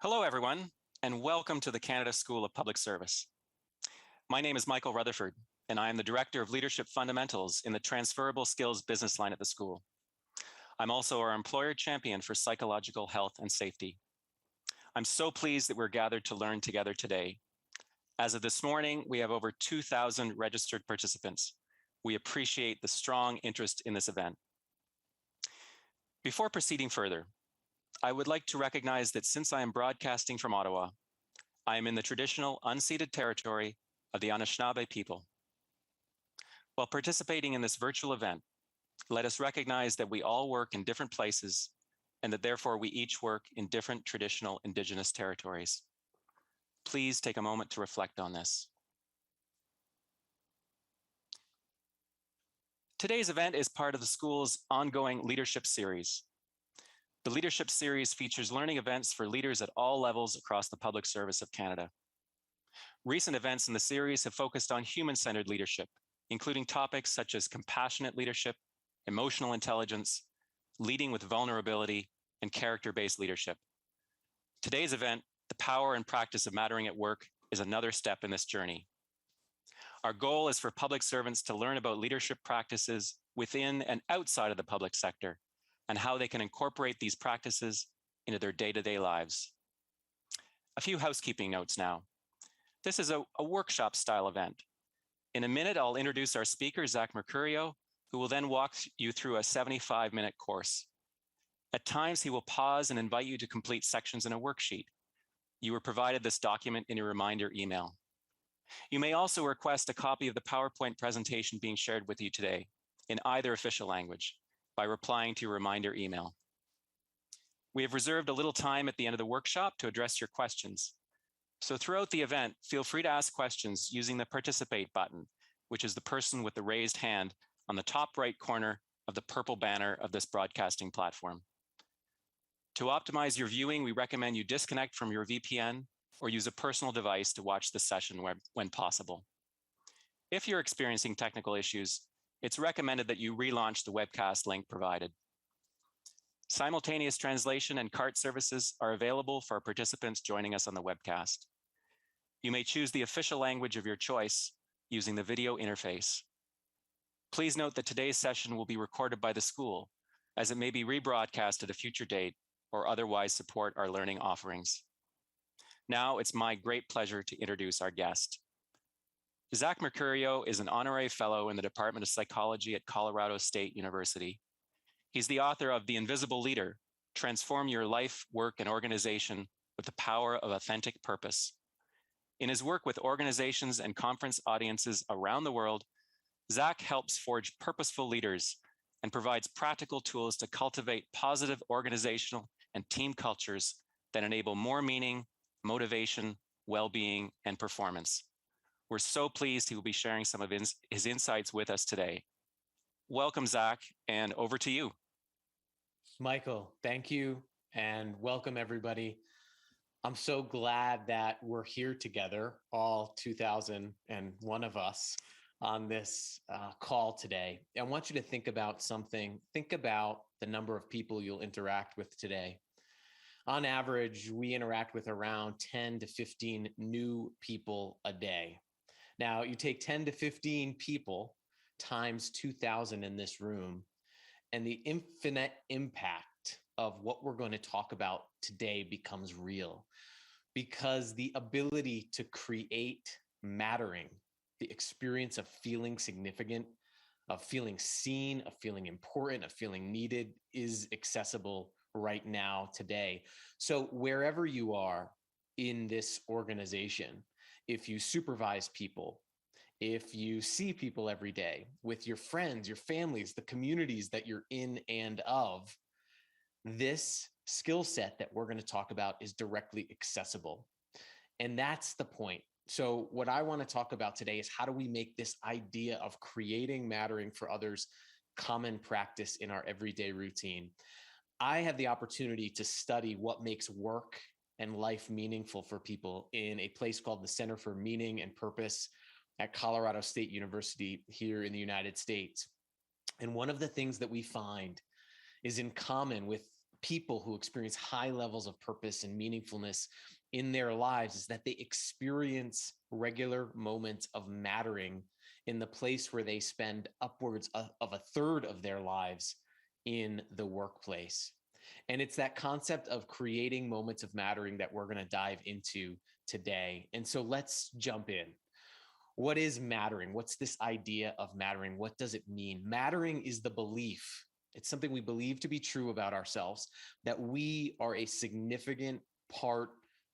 Hello, everyone, and welcome to the Canada School of Public Service. My name is Michael Rutherford, and I am the Director of Leadership Fundamentals in the Transferable Skills business line at the school. I'm also our employer champion for psychological health and safety. I'm so pleased that we're gathered to learn together today. As of this morning, we have over 2,000 registered participants. We appreciate the strong interest in this event. Before proceeding further, I would like to recognize that since I am broadcasting from Ottawa, I am in the traditional unceded territory of the Anishinaabe people. While participating in this virtual event, let us recognize that we all work in different places and that therefore we each work in different traditional Indigenous territories. Please take a moment to reflect on this. Today's event is part of the school's ongoing leadership series. The leadership series features learning events for leaders at all levels across the public service of Canada. Recent events in the series have focused on human-centered leadership, including topics such as compassionate leadership, emotional intelligence, leading with vulnerability, and character-based leadership. Today's event, The Power and Practice of Mattering at Work, is another step in this journey. Our goal is for public servants to learn about leadership practices within and outside of the public sector, and how they can incorporate these practices into their day-to-day lives. A few housekeeping notes now. This is a workshop style event. In a minute, I'll introduce our speaker, Zach Mercurio, who will then walk you through a 75-minute course. At times, he will pause and invite you to complete sections in a worksheet. You were provided this document in a reminder email. You may also request a copy of the PowerPoint presentation being shared with you today in either official language, by replying to your reminder email. We have reserved a little time at the end of the workshop to address your questions. So throughout the event, feel free to ask questions using the participate button, which is the person with the raised hand on the top right corner of the purple banner of this broadcasting platform. To optimize your viewing, we recommend you disconnect from your VPN or use a personal device to watch the session when possible. If you're experiencing technical issues, it's recommended that you relaunch the webcast link provided. Simultaneous translation and CART services are available for our participants joining us on the webcast. You may choose the official language of your choice using the video interface. Please note that today's session will be recorded by the school, as it may be rebroadcast at a future date or otherwise support our learning offerings. Now it's my great pleasure to introduce our guest. Zach Mercurio is an honorary fellow in the Department of Psychology at Colorado State University. He's the author of The Invisible Leader, Transform Your Life, Work, and Organization with the Power of Authentic Purpose. In his work with organizations and conference audiences around the world, Zach helps forge purposeful leaders and provides practical tools to cultivate positive organizational and team cultures that enable more meaning, motivation, well-being, and performance. We're so pleased he will be sharing some of his insights with us today. Welcome, Zach, and over to you. Michael, thank you, and welcome everybody. I'm so glad that we're here together, all 2,001 of us, on this call today. I want you to think about something. Think about the number of people you'll interact with today. On average, we interact with around 10 to 15 new people a day. Now, you take 10 to 15 people times 2,000 in this room, and the infinite impact of what we're going to talk about today becomes real, because the ability to create mattering, the experience of feeling significant, of feeling seen, of feeling important, of feeling needed is accessible right now today. So wherever you are in this organization, if you supervise people, if you see people every day with your friends, your families, the communities that you're in and of, this skill set that we're going to talk about is directly accessible. And that's the point. So what I want to talk about today is how do we make this idea of creating mattering for others common practice in our everyday routine? I have the opportunity to study what makes work and life meaningful for people in a place called the Center for Meaning and Purpose at Colorado State University here in the United States. And one of the things that we find is in common with people who experience high levels of purpose and meaningfulness in their lives is that they experience regular moments of mattering in the place where they spend upwards of a third of their lives in the workplace. And it's that concept of creating moments of mattering that we're going to dive into today. And so let's jump in. What is mattering? What's this idea of mattering? What does it mean? Mattering is the belief. It's something we believe to be true about ourselves, that we are a significant part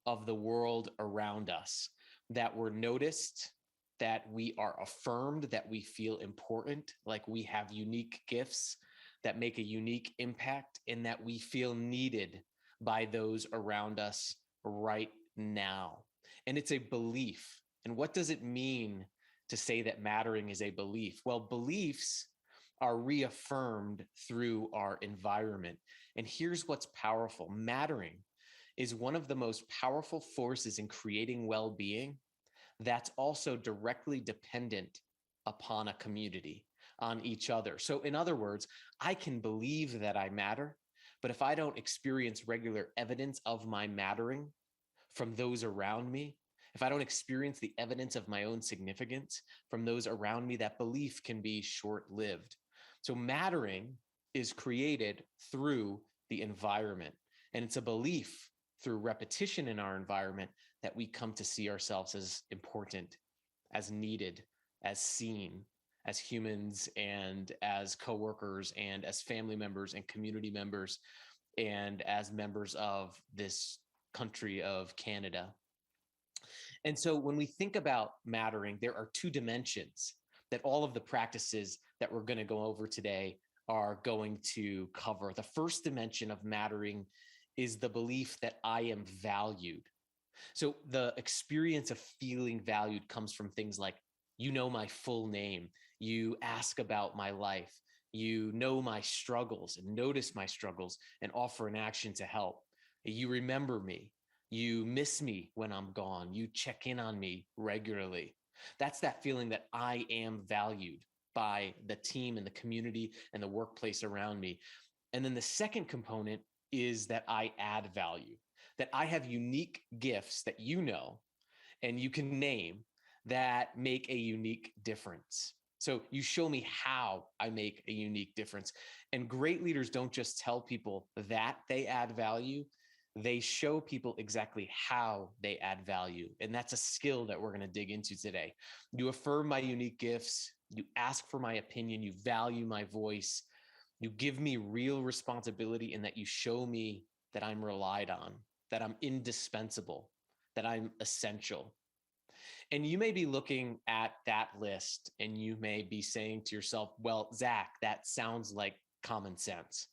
of the world around us, that we're noticed, that we are affirmed, that we feel important, like we have unique gifts that make a unique impact, and that we feel needed by those around us right now. And it's a belief. And what does it mean to say that mattering is a belief? Well, beliefs are reaffirmed through our environment. And here's what's powerful. Mattering is one of the most powerful forces in creating well-being that's also directly dependent upon a community, on each other. So in other words, I can believe that I matter, but if I don't experience regular evidence of my mattering from those around me, if I don't experience the evidence of my own significance from those around me, that belief can be short-lived. So mattering is created through the environment, and it's a belief through repetition in our environment that we come to see ourselves as important, as needed, as seen, as humans and as coworkers and as family members and community members and as members of this country of Canada. And so when we think about mattering, there are two dimensions that all of the practices that we're going to go over today are going to cover. The first dimension of mattering is the belief that I am valued. So the experience of feeling valued comes from things like, you know my full name, you ask about my life, you know my struggles and notice my struggles and offer an action to help. You remember me, you miss me when I'm gone, you check in on me regularly. That's that feeling that I am valued by the team and the community and the workplace around me. And then the second component is that I add value, that I have unique gifts that you know and you can name that make a unique difference. So you show me how I make a unique difference. And great leaders don't just tell people that they add value, they show people exactly how they add value. And that's a skill that we're going to dig into today. You affirm my unique gifts, you ask for my opinion, you value my voice, you give me real responsibility, and that you show me that I'm relied on, that I'm indispensable, that I'm essential. And you may be looking at that list and you may be saying to yourself, well, Zach, that sounds like common sense.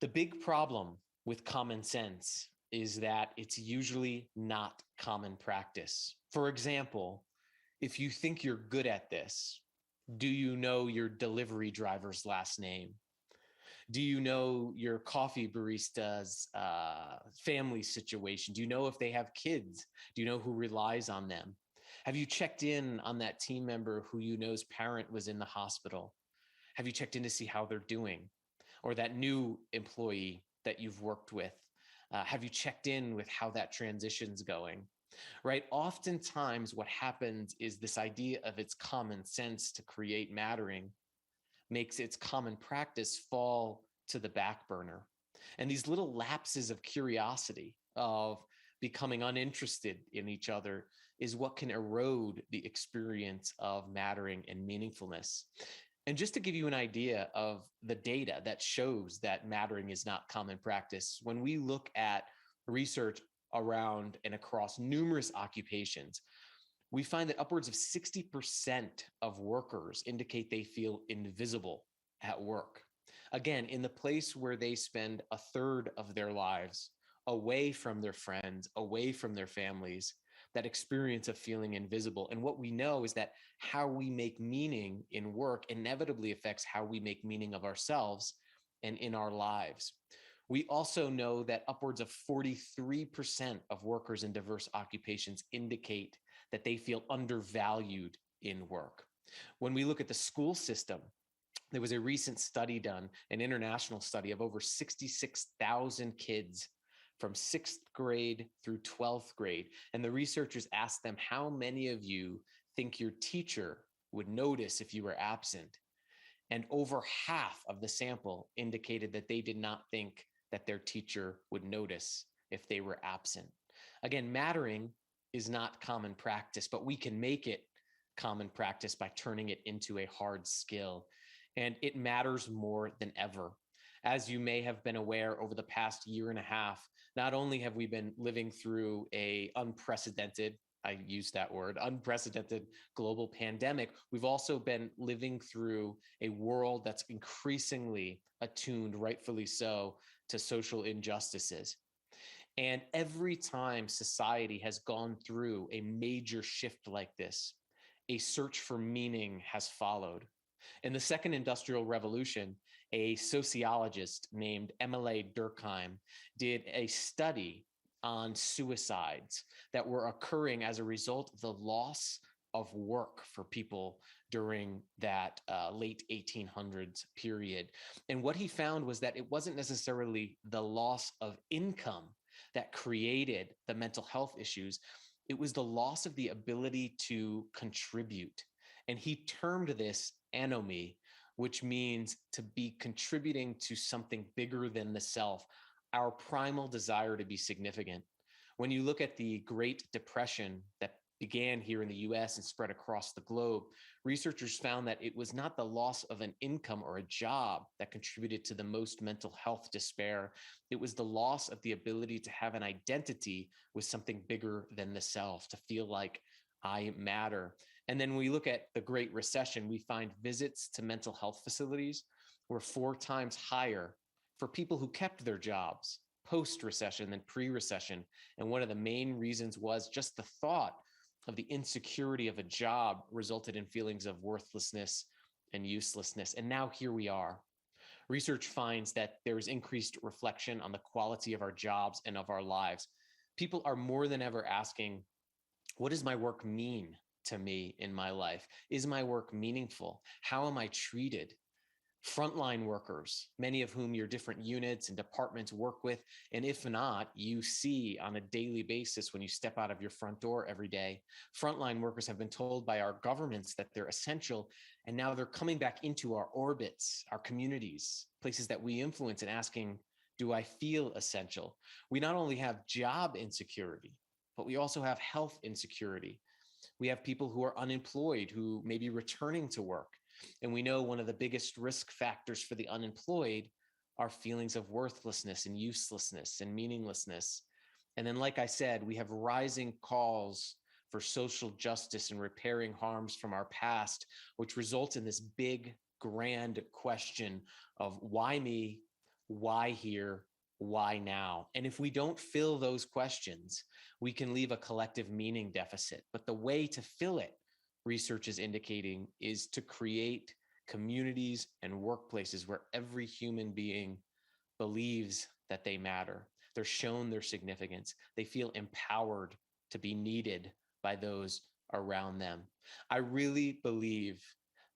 The big problem with common sense is that it's usually not common practice. For example, if you think you're good at this, do you know your delivery driver's last name? Do you know your coffee barista's family situation? Do you know if they have kids? Do you know who relies on them? Have you checked in on that team member who you know's parent was in the hospital? Have you checked in to see how they're doing? Or that new employee that you've worked with? Have you checked in with how that transition's going? Right? Oftentimes what happens is this idea of it's common sense to create mattering makes its common practice fall to the back burner. And these little lapses of curiosity, of becoming uninterested in each other, is what can erode the experience of mattering and meaningfulness. And just to give you an idea of the data that shows that mattering is not common practice, when we look at research around and across numerous occupations, we find that upwards of 60% of workers indicate they feel invisible at work. Again, in the place where they spend a third of their lives away from their friends, away from their families, that experience of feeling invisible. And what we know is that how we make meaning in work inevitably affects how we make meaning of ourselves and in our lives. We also know that upwards of 43% of workers in diverse occupations indicate that they feel undervalued in work. When we look at the school system, There was a recent study done, an international study of over 66,000 kids from 6th grade through 12th grade. And the researchers asked them, how many of you think your teacher would notice if you were absent? And over half of the sample indicated that they did not think that their teacher would notice if they were absent. Again, mattering is not common practice, but we can make it common practice by turning it into a hard skill. And it matters more than ever. As you may have been aware over the past year and a half, not only have we been living through a unprecedented, I use that word, unprecedented global pandemic, we've also been living through a world that's increasingly attuned, rightfully so, to social injustices. And every time society has gone through a major shift like this, a search for meaning has followed. In the second industrial revolution, a sociologist named Emile Durkheim did a study on suicides that were occurring as a result of the loss of work for people during that late 1800s period. And what he found was that it wasn't necessarily the loss of income that created the mental health issues. It was the loss of the ability to contribute. And he termed this anomie, which means to be contributing to something bigger than the self, our primal desire to be significant. When you look at the Great Depression that began here in the US and spread across the globe, researchers found that it was not the loss of an income or a job that contributed to the most mental health despair. It was the loss of the ability to have an identity with something bigger than the self, to feel like I matter. And then when we look at the Great Recession, we find visits to mental health facilities were 4 times higher for people who kept their jobs post-recession than pre-recession. And one of the main reasons was just the thought of the insecurity of a job resulted in feelings of worthlessness and uselessness. And now here we are. Research finds that there is increased reflection on the quality of our jobs and of our lives. People are more than ever asking, what does my work mean to me in my life? Is my work meaningful? How am I treated? Frontline workers, many of whom your different units and departments work with, and if not, you see on a daily basis when you step out of your front door every day. Frontline workers have been told by our governments that they're essential, and now they're coming back into our orbits, our communities, places that we influence, and asking, do I feel essential? We not only have job insecurity, but we also have health insecurity. We have people who are unemployed, who may be returning to work. And we know one of the biggest risk factors for the unemployed are feelings of worthlessness and uselessness and meaninglessness. And then, like I said, we have rising calls for social justice and repairing harms from our past, which results in this big, grand question of why me, why here, why now? And if we don't fill those questions, we can leave a collective meaning deficit. But the way to fill it, research is indicating, is to create communities and workplaces where every human being believes that they matter. They're shown their significance. They feel empowered to be needed by those around them. I really believe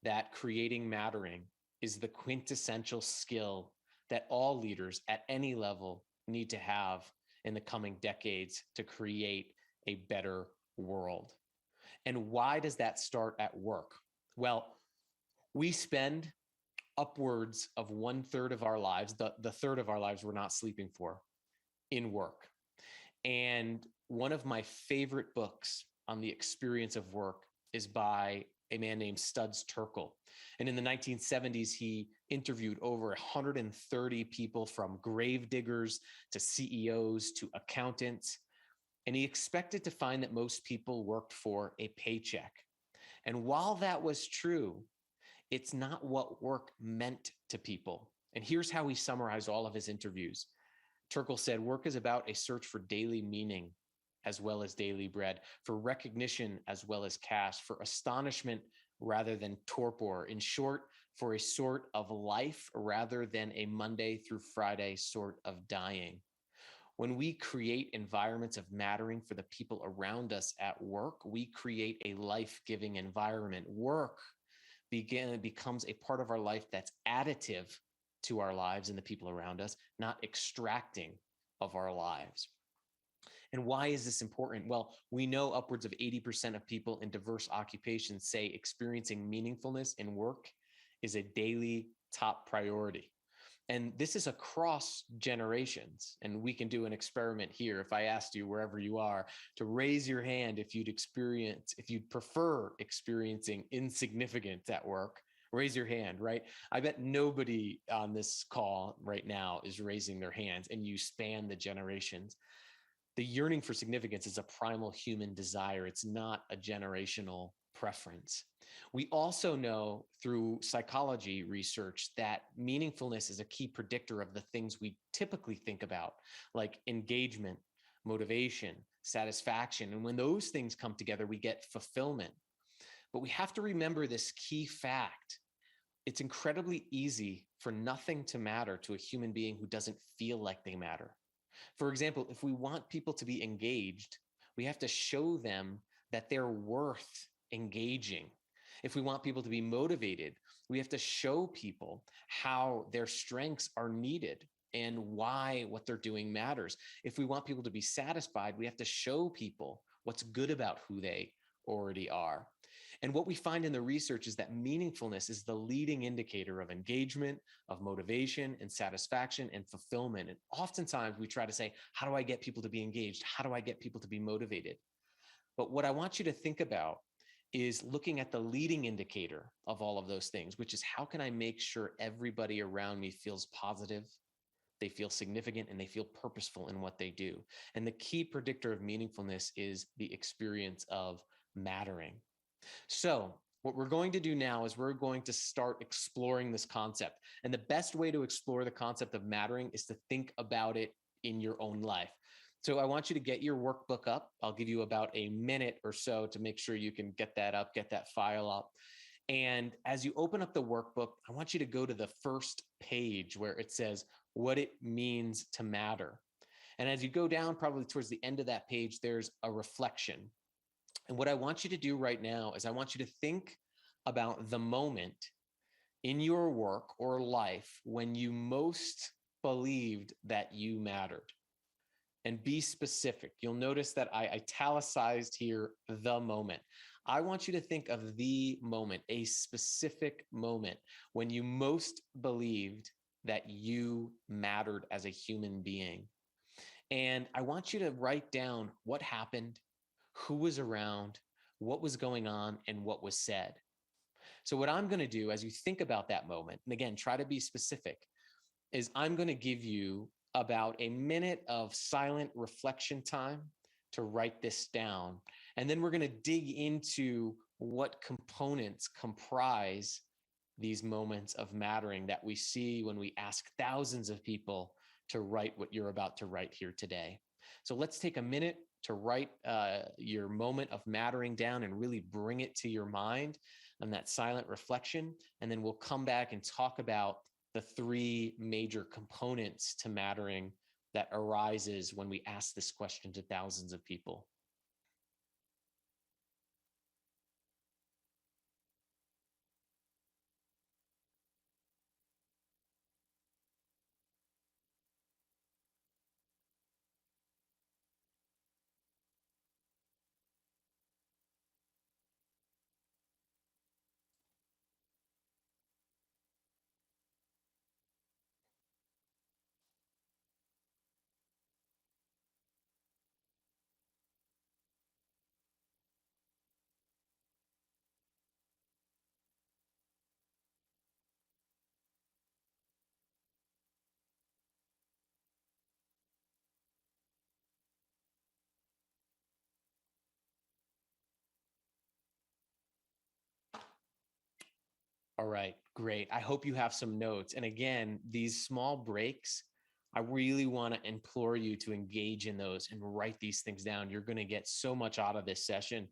that creating mattering is the quintessential skill that all leaders at any level need to have in the coming decades to create a better world. And why does that start at work? Well, we spend upwards of 1/3 of our lives, the third of our lives we're not sleeping for, in work. And one of my favorite books on the experience of work is by a man named Studs Terkel. And in the 1970s, he interviewed over 130 people, from grave diggers to CEOs to accountants. And he expected to find that most people worked for a paycheck. And while that was true, it's not what work meant to people. And here's how he summarized all of his interviews. Terkel said, work is about a search for daily meaning as well as daily bread, for recognition as well as cash, for astonishment rather than torpor. In short, for a sort of life rather than a Monday through Friday sort of dying. When we create environments of mattering for the people around us at work, we create a life-giving environment. Work becomes a part of our life that's additive to our lives and the people around us, not extracting of our lives. And why is this important? Well, we know upwards of 80% of people in diverse occupations say experiencing meaningfulness in work is a daily top priority. And this is across generations. And we can do an experiment here. If I asked you, wherever you are, to raise your hand if you'd prefer experiencing insignificance at work, raise your hand, right? I bet nobody on this call right now is raising their hands, and you span the generations. The yearning for significance is a primal human desire. It's not a generational preference. We also know through psychology research that meaningfulness is a key predictor of the things we typically think about, like engagement, motivation, satisfaction. And when those things come together, we get fulfillment. But we have to remember this key fact. It's incredibly easy for nothing to matter to a human being who doesn't feel like they matter. For example, if we want people to be engaged, we have to show them that they're worth engaging. If we want people to be motivated, we have to show people how their strengths are needed and why what they're doing matters. If we want people to be satisfied, we have to show people what's good about who they already are. And what we find in the research is that meaningfulness is the leading indicator of engagement, of motivation and satisfaction and fulfillment. And oftentimes we try to say, how do I get people to be engaged? How do I get people to be motivated? But what I want you to think about is looking at the leading indicator of all of those things, which is how can I make sure everybody around me feels positive, they feel significant, and they feel purposeful in what they do. And the key predictor of meaningfulness is the experience of mattering. So what we're going to do now is we're going to start exploring this concept. And the best way to explore the concept of mattering is to think about it in your own life. So I want you to get your workbook up. I'll give you about a minute or so to make sure you can get that up, get that file up. And as you open up the workbook, I want you to go to the first page where it says what it means to matter. And as you go down, probably towards the end of that page, there's a reflection. And what I want you to do right now is I want you to think about the moment in your work or life when you most believed that you mattered. And be specific. You'll notice that I italicized here the moment. I want you to think of the moment, a specific moment when you most believed that you mattered as a human being. And I want you to write down what happened, who was around, what was going on, and what was said. So what I'm going to do as you think about that moment, and again, try to be specific, is I'm going to give you about a minute of silent reflection time to write this down. And then we're going to dig into what components comprise these moments of mattering that we see when we ask thousands of people to write what you're about to write here today. So let's take a minute to write your moment of mattering down and really bring it to your mind on that silent reflection. And then we'll come back and talk about the three major components to mattering that arises when we ask this question to thousands of people. All right, great. I hope you have some notes. And again, these small breaks, I really want to implore you to engage in those and write these things down. You're going to get so much out of this session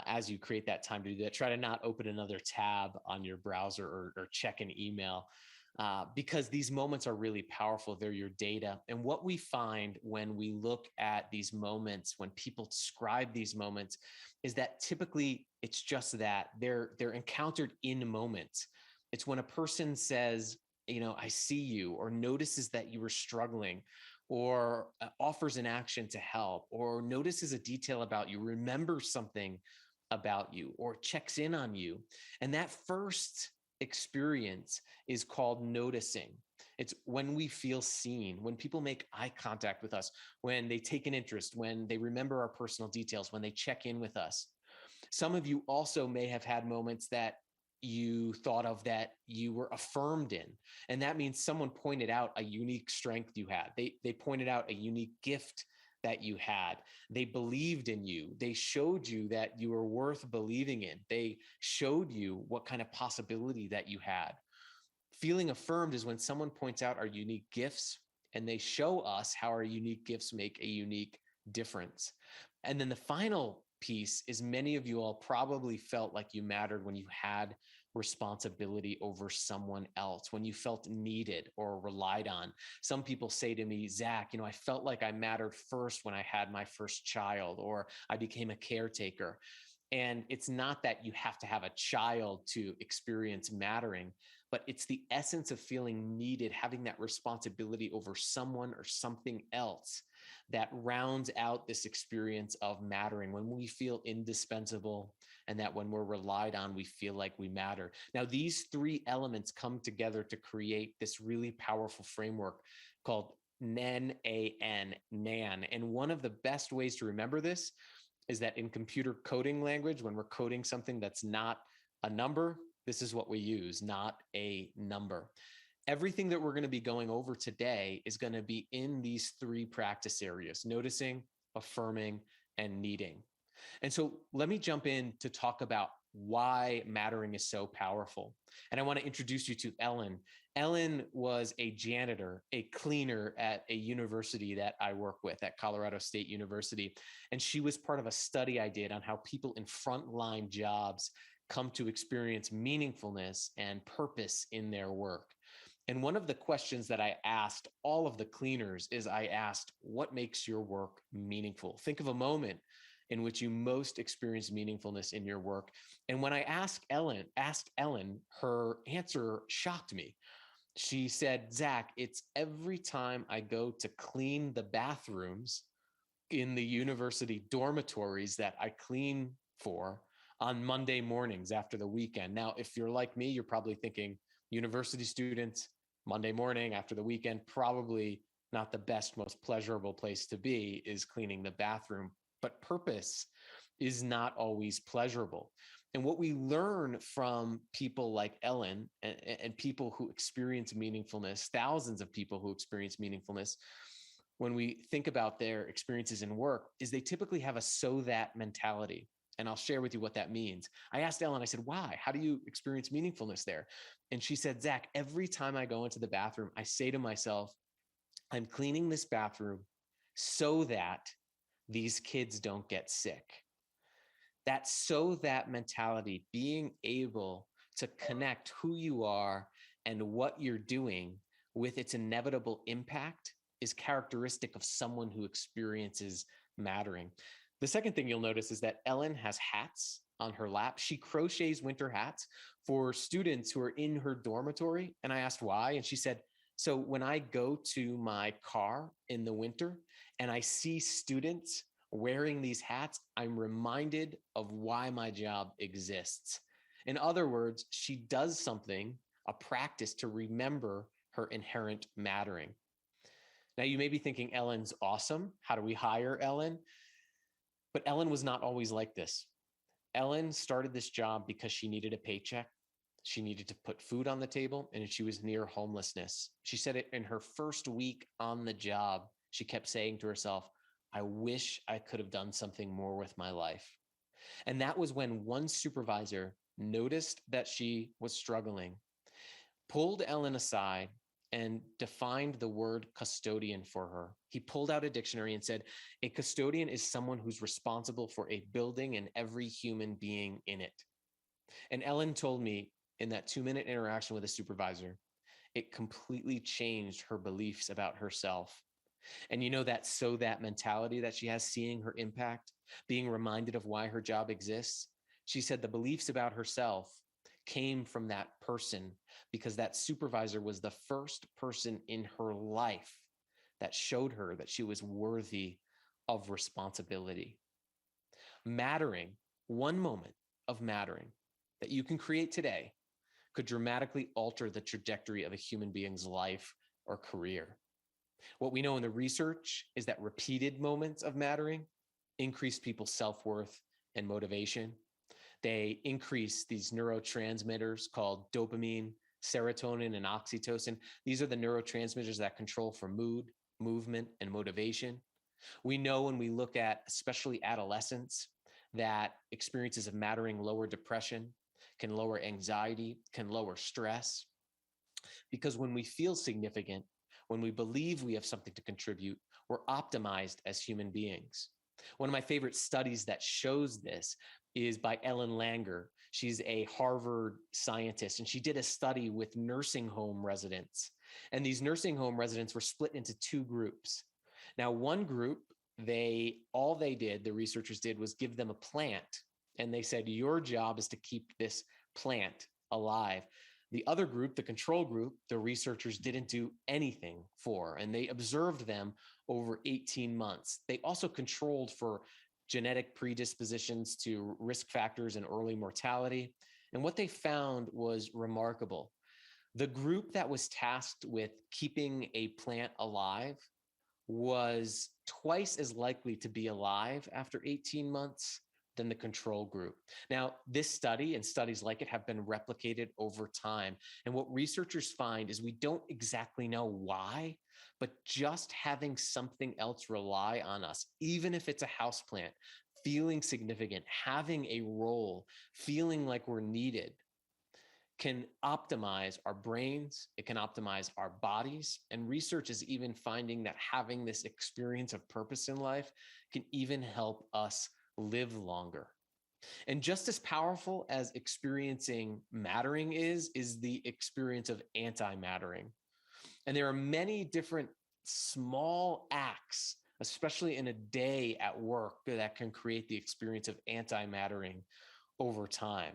as you create that time to do that. Try to not open another tab on your browser or check an email. because these moments are really powerful. They're your data. And what we find when we look at these moments, when people describe these moments, is that typically it's just that they're encountered in moments. It's when a person says, I see you, or notices that you were struggling, or offers an action to help, or notices a detail about you, remembers something about you, or checks in on you. And that first experience is called noticing. It's when we feel seen, when people make eye contact with us, when they take an interest, when they remember our personal details, when they check in with us. Some of you also may have had moments that you thought of that you were affirmed in. And that means someone pointed out a unique strength you had. They pointed out a unique gift that you had. They believed in you. They showed you that you were worth believing in. They showed you what kind of possibility that you had. Feeling affirmed is when someone points out our unique gifts and they show us how our unique gifts make a unique difference. And then the final piece is many of you all probably felt like you mattered when you had responsibility over someone else, when you felt needed or relied on. Some people say to me, Zach, I felt like I mattered first when I had my first child, or I became a caretaker. And it's not that you have to have a child to experience mattering, but it's the essence of feeling needed, having that responsibility over someone or something else that rounds out this experience of mattering, when we feel indispensable, and that when we're relied on, we feel like we matter. Now, these three elements come together to create this really powerful framework called NAN, NAN. And one of the best ways to remember this is that in computer coding language, when we're coding something that's not a number, this is what we use, not a number. Everything that we're going to be going over today is going to be in these three practice areas: noticing, affirming, and needing. And so let me jump in to talk about why mattering is so powerful. And I want to introduce you to Ellen. Ellen was a janitor, a cleaner at a university that I work with, at Colorado State University. And she was part of a study I did on how people in frontline jobs come to experience meaningfulness and purpose in their work. And one of the questions that I asked all of the cleaners is, I asked, what makes your work meaningful? Think of a moment in which you most experience meaningfulness in your work. And when I asked Ellen, her answer shocked me. She said, Zach, it's every time I go to clean the bathrooms in the university dormitories that I clean for on Monday mornings after the weekend. Now, if you're like me, you're probably thinking, university students, Monday morning after the weekend, probably not the best, most pleasurable place to be is cleaning the bathroom. But purpose is not always pleasurable. And what we learn from people like Ellen and people who experience meaningfulness, thousands of people who experience meaningfulness, when we think about their experiences in work, is they typically have a so that mentality. And I'll share with you what that means. I asked Ellen, I said, why? How do you experience meaningfulness there? And she said, Zach, every time I go into the bathroom, I say to myself, I'm cleaning this bathroom so that these kids don't get sick. That so that mentality, being able to connect who you are and what you're doing with its inevitable impact, is characteristic of someone who experiences mattering. The second thing you'll notice is that Ellen has hats on her lap. She crochets winter hats for students who are in her dormitory. And I asked why. And she said, so when I go to my car in the winter and I see students wearing these hats, I'm reminded of why my job exists. In other words, she does something, a practice, to remember her inherent mattering. Now, you may be thinking, Ellen's awesome. How do we hire Ellen? But Ellen was not always like this. Ellen started this job because she needed a paycheck. She needed to put food on the table, and she was near homelessness. She said it in her first week on the job. She kept saying to herself, I wish I could have done something more with my life. And that was when one supervisor noticed that she was struggling, pulled Ellen aside, and defined the word custodian for her. He pulled out a dictionary and said, a custodian is someone who's responsible for a building and every human being in it. And Ellen told me in that 2-minute interaction with a supervisor, it completely changed her beliefs about herself. And you know, that mentality that she has, seeing her impact, being reminded of why her job exists. She said the beliefs about herself came from that person because that supervisor was the first person in her life that showed her that she was worthy of responsibility. Mattering, one moment of mattering that you can create today could dramatically alter the trajectory of a human being's life or career. What we know in the research is that repeated moments of mattering increase people's self-worth and motivation. They increase these neurotransmitters called dopamine, serotonin, and oxytocin. These are the neurotransmitters that control for mood, movement, and motivation. We know when we look at especially adolescents that experiences of mattering lower depression, can lower anxiety, can lower stress. Because when we feel significant, when we believe we have something to contribute, we're optimized as human beings. One of my favorite studies that shows this is by Ellen Langer. She's a Harvard scientist, and she did a study with nursing home residents. And these nursing home residents were split into two groups. Now, one group, the researchers did was give them a plant, and they said, your job is to keep this plant alive. The other group, the control group, the researchers didn't do anything for, and they observed them over 18 months. They also controlled for genetic predispositions to risk factors and early mortality. And what they found was remarkable. The group that was tasked with keeping a plant alive was twice as likely to be alive after 18 months than the control group. Now, this study and studies like it have been replicated over time. And what researchers find is we don't exactly know why, but just having something else rely on us, even if it's a houseplant, feeling significant, having a role, feeling like we're needed, can optimize our brains, it can optimize our bodies. And research is even finding that having this experience of purpose in life can even help us live longer. And just as powerful as experiencing mattering is the experience of anti-mattering. And there are many different small acts, especially in a day at work, that can create the experience of anti-mattering over time.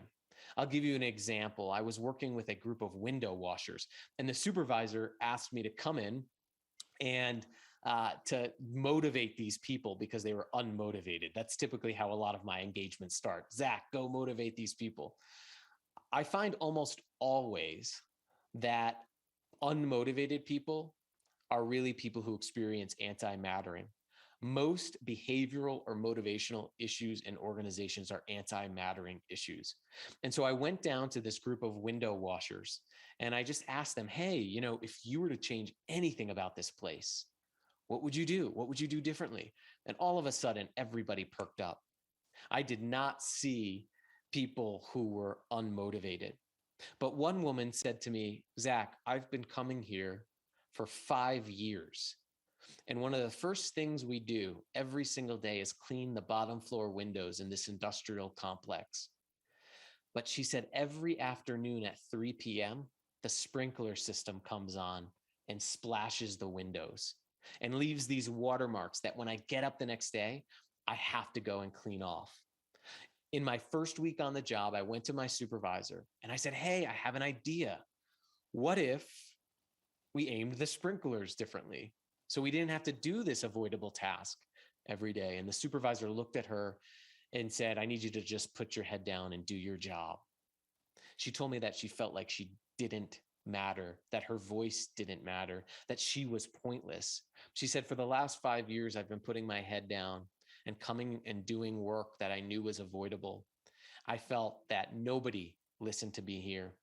I'll give you an example. I was working with a group of window washers, and the supervisor asked me to come in and to motivate these people because they were unmotivated. That's typically how a lot of my engagements start. Zach, go motivate these people. I find almost always that unmotivated people are really people who experience anti-mattering. Most behavioral or motivational issues in organizations are anti-mattering issues. And so I went down to this group of window washers and I just asked them, hey, if you were to change anything about this place, what would you do? What would you do differently? And all of a sudden, everybody perked up. I did not see people who were unmotivated. But one woman said to me, Zach, I've been coming here for 5 years. And one of the first things we do every single day is clean the bottom floor windows in this industrial complex. But she said every afternoon at 3 p.m., the sprinkler system comes on and splashes the windows and leaves these watermarks that when I get up the next day, I have to go and clean off. In my first week on the job, I went to my supervisor and I said, hey, I have an idea. What if we aimed the sprinklers differently so we didn't have to do this avoidable task every day? And the supervisor looked at her and said, I need you to just put your head down and do your job. She told me that she felt like she didn't matter, that her voice didn't matter, that she was pointless. She said, for the last 5 years, I've been putting my head down and coming and doing work that I knew was avoidable. I felt that nobody listened to me here.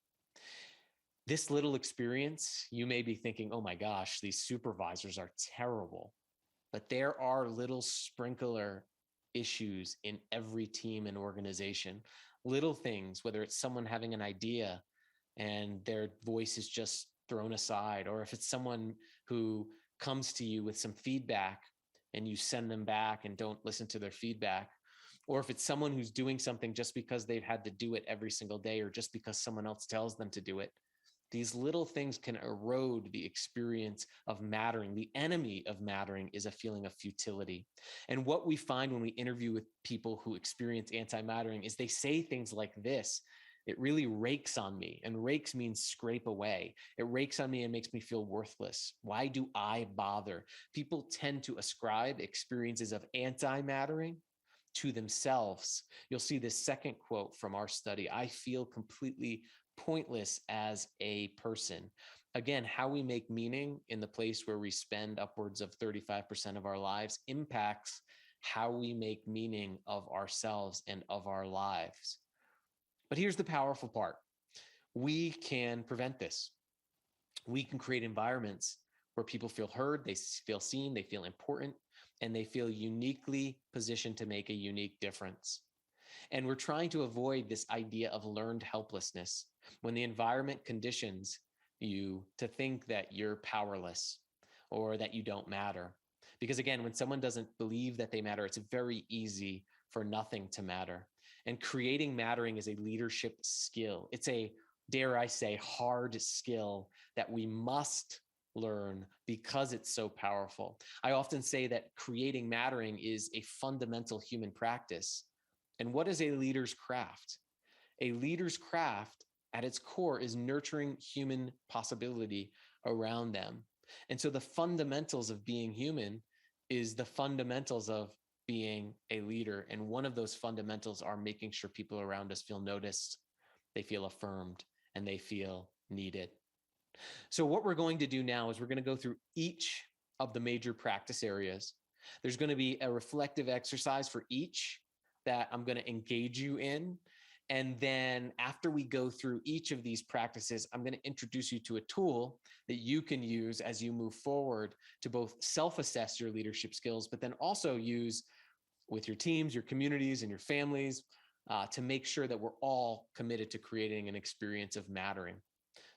This little experience, you may be thinking, oh my gosh, these supervisors are terrible. But there are little sprinkler issues in every team and organization. Little things, whether it's someone having an idea and their voice is just thrown aside, or if it's someone who comes to you with some feedback and you send them back and don't listen to their feedback, or if it's someone who's doing something just because they've had to do it every single day or just because someone else tells them to do it. These little things can erode the experience of mattering. The enemy of mattering is a feeling of futility. And what we find when we interview with people who experience anti-mattering is they say things like this: it really rakes on me. And rakes means scrape away. It rakes on me and makes me feel worthless. Why do I bother? People tend to ascribe experiences of anti-mattering to themselves. You'll see this second quote from our study: I feel completely pointless as a person. Again, how we make meaning in the place where we spend upwards of 35% of our lives impacts how we make meaning of ourselves and of our lives. But here's the powerful part: we can prevent this. We can create environments where people feel heard, they feel seen, they feel important, and they feel uniquely positioned to make a unique difference. And we're trying to avoid this idea of learned helplessness when the environment conditions you to think that you're powerless or that you don't matter. Because again, when someone doesn't believe that they matter, it's very easy for nothing to matter. And creating mattering is a leadership skill. It's a, dare I say, hard skill that we must learn because it's so powerful. I often say that creating mattering is a fundamental human practice. And what is a leader's craft? A leader's craft at its core is nurturing human possibility around them. And so the fundamentals of being human is the fundamentals of being a leader. And one of those fundamentals are making sure people around us feel noticed, they feel affirmed, and they feel needed. So what we're going to do now is we're going to go through each of the major practice areas. There's going to be a reflective exercise for each that I'm going to engage you in. And then after we go through each of these practices, I'm going to introduce you to a tool that you can use as you move forward to both self-assess your leadership skills, but then also use with your teams, your communities, and your families to make sure that we're all committed to creating an experience of mattering.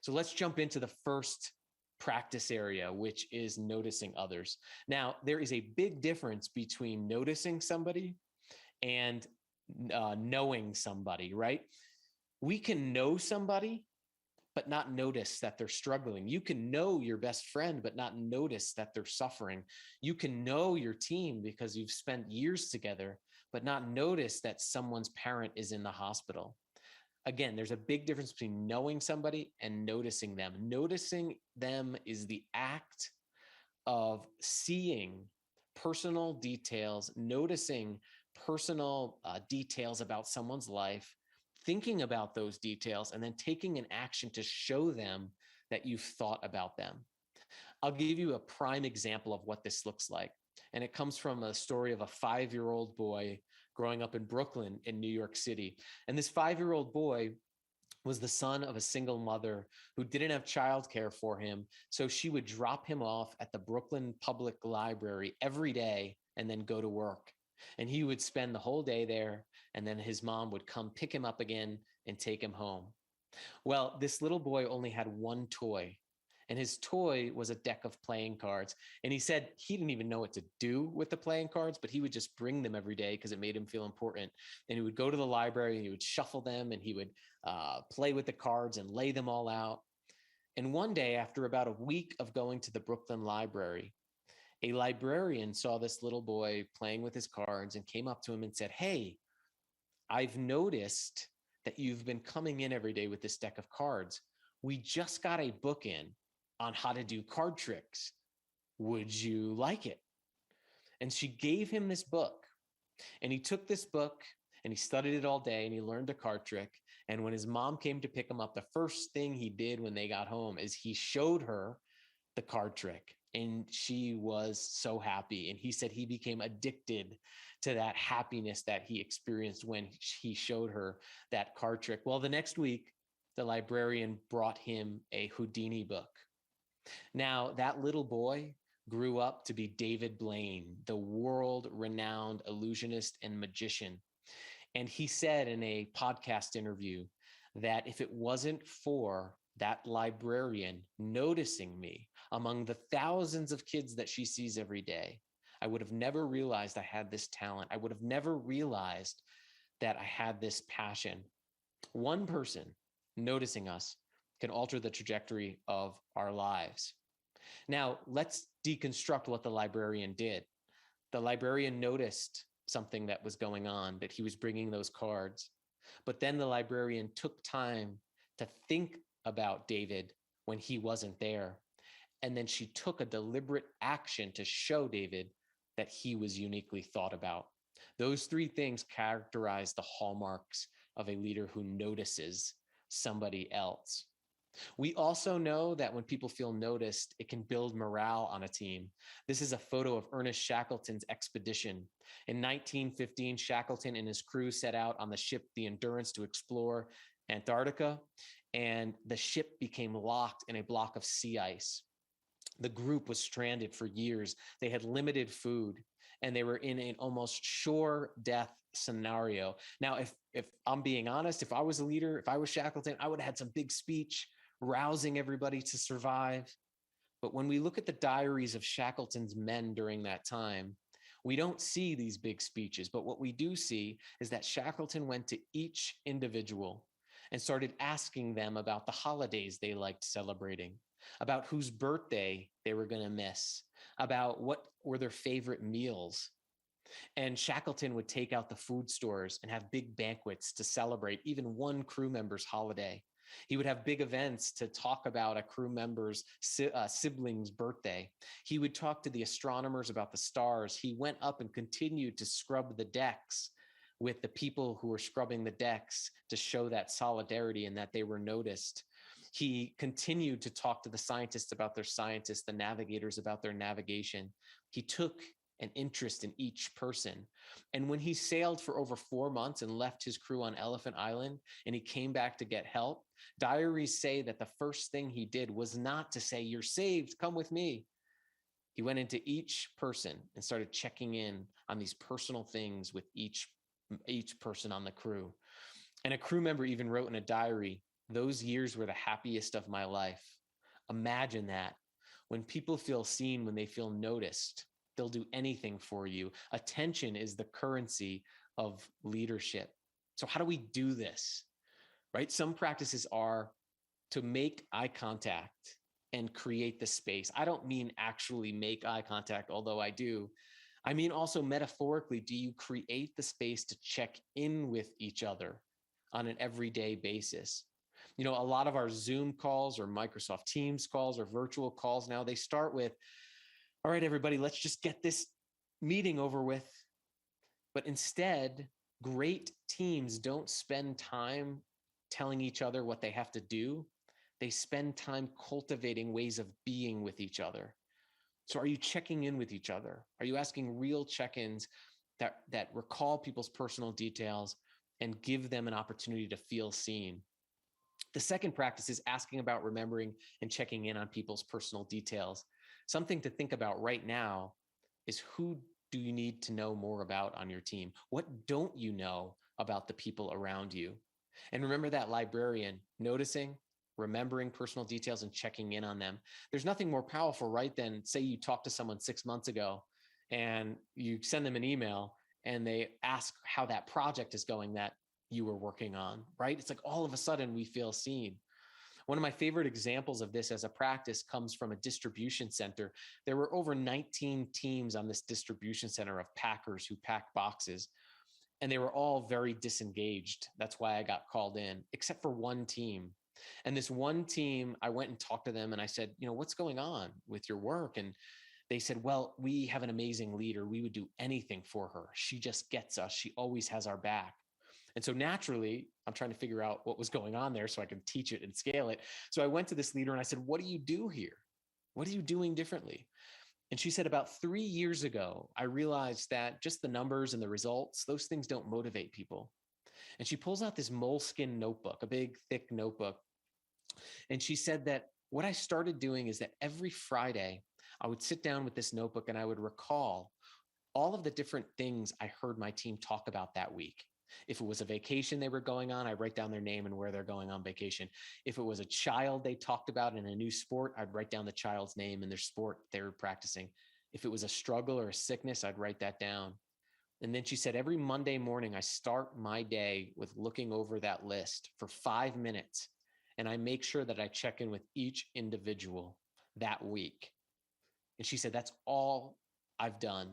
So let's jump into the first practice area, which is noticing others. Now, there is a big difference between noticing somebody and knowing somebody, right? We can know somebody, but not notice that they're struggling. You can know your best friend, but not notice that they're suffering. You can know your team because you've spent years together, but not notice that someone's parent is in the hospital. Again, there's a big difference between knowing somebody and noticing them. Noticing them is the act of seeing personal details, noticing personal details about someone's life, thinking about those details, and then taking an action to show them that you've thought about them. I'll give you a prime example of what this looks like. And it comes from a story of a 5-year-old boy growing up in Brooklyn in New York City. And this 5-year-old boy was the son of a single mother who didn't have childcare for him. So she would drop him off at the Brooklyn Public Library every day and then go to work. And he would spend the whole day there, and then his mom would come pick him up again and take him home. Well, this little boy only had one toy, and his toy was a deck of playing cards. And he said he didn't even know what to do with the playing cards, but he would just bring them every day because it made him feel important. And he would go to the library and he would shuffle them and he would play with the cards and lay them all out. And one day, after about a week of going to the Brooklyn Library, a librarian saw this little boy playing with his cards and came up to him and said, "Hey, I've noticed that you've been coming in every day with this deck of cards. We just got a book in on how to do card tricks. Would you like it?" And she gave him this book. And he took this book and he studied it all day and he learned a card trick. And when his mom came to pick him up, the first thing he did when they got home is he showed her the card trick. And she was so happy. And he said he became addicted to that happiness that he experienced when he showed her that card trick. Well, the next week, the librarian brought him a Houdini book. Now, that little boy grew up to be David Blaine, the world-renowned illusionist and magician. And he said in a podcast interview that if it wasn't for that librarian noticing me among the thousands of kids that she sees every day, I would have never realized I had this talent. I would have never realized that I had this passion. One person noticing us can alter the trajectory of our lives. Now, let's deconstruct what the librarian did. The librarian noticed something that was going on, that he was bringing those cards. But then the librarian took time to think about David when he wasn't there. And then she took a deliberate action to show David that he was uniquely thought about. Those three things characterize the hallmarks of a leader who notices somebody else. We also know that when people feel noticed, it can build morale on a team. This is a photo of Ernest Shackleton's expedition. In 1915, Shackleton and his crew set out on the ship the Endurance to explore Antarctica, and the ship became locked in a block of sea ice. The group was stranded for years. They had limited food, and they were in an almost sure death scenario. Now, if I'm being honest, if I was a leader, if I was Shackleton, I would have had some big speech rousing everybody to survive. But when we look at the diaries of Shackleton's men during that time, we don't see these big speeches. But what we do see is that Shackleton went to each individual and started asking them about the holidays they liked celebrating, about whose birthday they were going to miss, about what were their favorite meals. And Shackleton would take out the food stores and have big banquets to celebrate even one crew member's holiday. He would have big events to talk about a crew member's sibling's birthday. He would talk to the astronomers about the stars. He went up and continued to scrub the decks with the people who were scrubbing the decks to show that solidarity and that they were noticed. He continued to talk to the scientists about their scientists, the navigators about their navigation. He took an interest in each person. And when he sailed for over 4 months and left his crew on Elephant Island and he came back to get help, diaries say that the first thing he did was not to say, "You're saved, come with me." He went into each person and started checking in on these personal things with each person on the crew. And a crew member even wrote in a diary, "Those years were the happiest of my life." Imagine that. When people feel seen, when they feel noticed, they'll do anything for you. Attention is the currency of leadership. So how do we do this? Right? Some practices are to make eye contact and create the space. I don't mean actually make eye contact, although I do. I mean also metaphorically, do you create the space to check in with each other on an everyday basis? You know, a lot of our Zoom calls or Microsoft Teams calls or virtual calls now, they start with, "All right, everybody, let's just get this meeting over with." But instead, great teams don't spend time telling each other what they have to do. They spend time cultivating ways of being with each other. So are you checking in with each other? Are you asking real check-ins that recall people's personal details and give them an opportunity to feel seen? The second practice is asking about, remembering, and checking in on people's personal details. Something to think about right now is, who do you need to know more about on your team? What don't you know about the people around you? And remember that librarian, noticing, remembering personal details, and checking in on them. There's nothing more powerful, right, than say you talked to someone 6 months ago and you send them an email and they ask how that project is going that you were working on, right? It's like all of a sudden we feel seen. One of my favorite examples of this as a practice comes from a distribution center. There were over 19 teams on this distribution center of packers who packed boxes, and they were all very disengaged. That's why I got called in, except for one team. And this one team, I went and talked to them and I said, "You know, what's going on with your work?" And they said, "Well, we have an amazing leader. We would do anything for her. She just gets us. She always has our back." And so naturally, I'm trying to figure out what was going on there so I can teach it and scale it. So I went to this leader and I said, "What do you do here? What are you doing differently?" And she said, "About 3 years ago, I realized that just the numbers and the results, those things don't motivate people." And she pulls out this moleskin notebook, a big, thick notebook. And she said that what I started doing is that every Friday, I would sit down with this notebook and I would recall all of the different things I heard my team talk about that week. If it was a vacation they were going on, I'd write down their name and where they're going on vacation. If it was a child they talked about in a new sport, I'd write down the child's name and their sport they were practicing. If it was a struggle or a sickness, I'd write that down. And then she said, every Monday morning, I start my day with looking over that list for 5 minutes and I make sure that I check in with each individual that week. And she said, that's all I've done.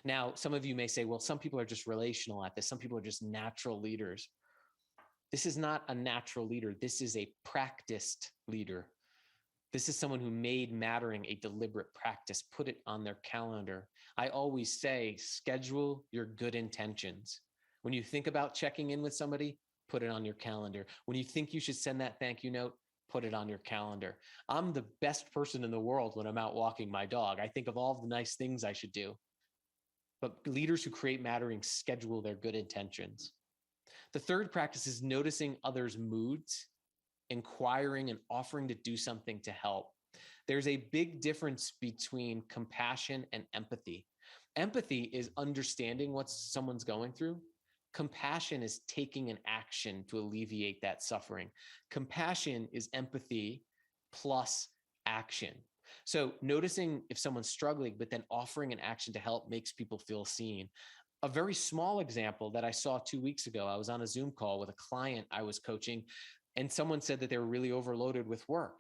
Now, some of you may say, well, some people are just relational at this. Some people are just natural leaders. This is not a natural leader. This is a practiced leader. This is someone who made mattering a deliberate practice, put it on their calendar. I always say, schedule your good intentions. When you think about checking in with somebody, put it on your calendar. When you think you should send that thank you note, put it on your calendar. I'm the best person in the world when I'm out walking my dog. I think of all the nice things I should do. But leaders who create mattering schedule their good intentions. The third practice is noticing others' moods, inquiring and offering to do something to help. There's a big difference between compassion and empathy. Empathy is understanding what someone's going through. Compassion is taking an action to alleviate that suffering. Compassion is empathy plus action. So noticing if someone's struggling, but then offering an action to help makes people feel seen. A very small example that I saw 2 weeks ago, I was on a Zoom call with a client I was coaching, and someone said that they were really overloaded with work.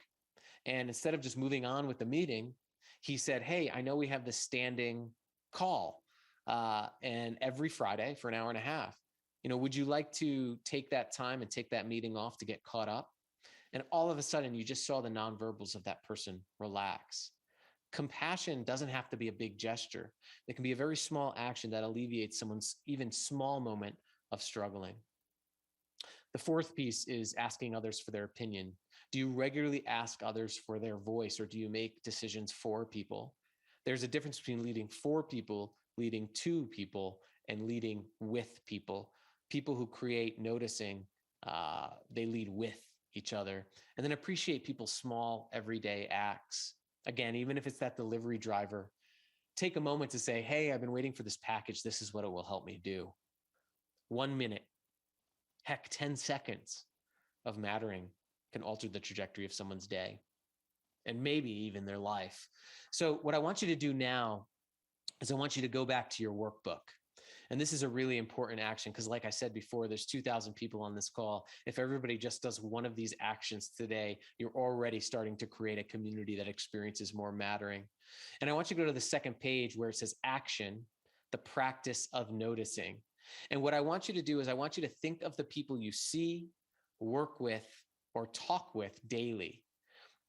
And instead of just moving on with the meeting, he said, hey, I know we have this standing call and every Friday for an hour and a half. Would you like to take that time and take that meeting off to get caught up? And all of a sudden, you just saw the nonverbals of that person relax. Compassion doesn't have to be a big gesture. It can be a very small action that alleviates someone's even small moment of struggling. The fourth piece is asking others for their opinion. Do you regularly ask others for their voice, or do you make decisions for people? There's a difference between leading for people, leading to people, and leading with people. People who create noticing, they lead with each other. And then appreciate people's small, everyday acts. Again, even if it's that delivery driver, take a moment to say, hey, I've been waiting for this package. This is what it will help me do. 1 minute, heck, 10 seconds of mattering can alter the trajectory of someone's day and maybe even their life. So what I want you to do now is I want you to go back to your workbook. And this is a really important action because, like I said before, there's 2,000 people on this call. If everybody just does one of these actions today, you're already starting to create a community that experiences more mattering. And I want you to go to the second page where it says action, the practice of noticing. And what I want you to do is I want you to think of the people you see, work with, or talk with daily.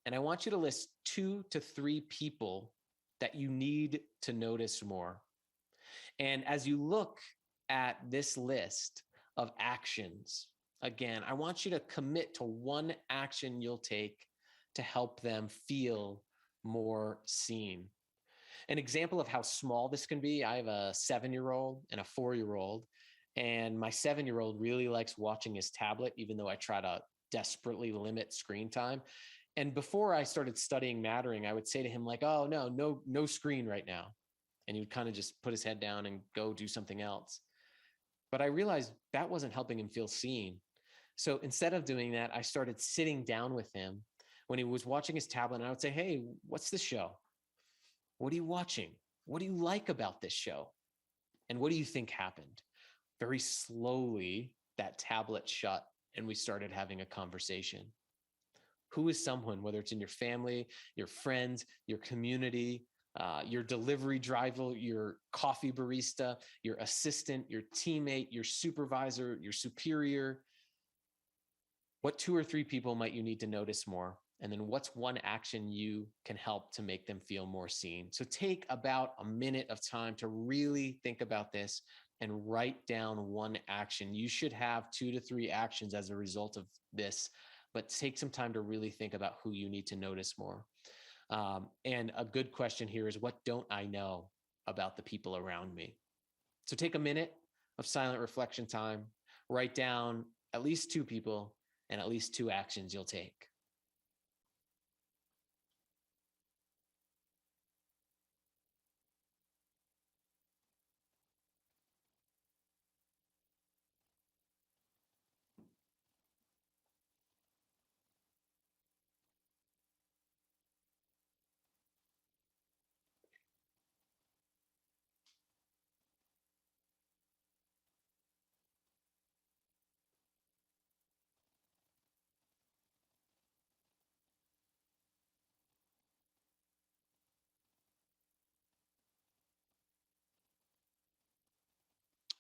And I want you to list 2 to 3 people that you need to notice more. And as you look at this list of actions, again, I want you to commit to one action you'll take to help them feel more seen. An example of how small this can be, I have a 7-year-old and a 4-year-old, and my 7-year-old really likes watching his tablet, even though I try to desperately limit screen time. And before I started studying mattering, I would say to him like, oh, no screen right now. And he would kind of just put his head down and go do something else. But I realized that wasn't helping him feel seen. So instead of doing that, I started sitting down with him when he was watching his tablet, and I would say, hey, what's this show? What are you watching? What do you like about this show? And what do you think happened? Very slowly, that tablet shut and we started having a conversation. Who is someone, whether it's in your family, your friends, your community, your delivery driver, your coffee barista, your assistant, your teammate, your supervisor, your superior? What 2 or 3 people might you need to notice more? And then what's one action you can help to make them feel more seen? So take about a minute of time to really think about this and write down one action. You should have 2 to 3 actions as a result of this, but take some time to really think about who you need to notice more. And a good question here is, what don't I know about the people around me? So take a minute of silent reflection time, write down at least 2 people and at least 2 actions you'll take.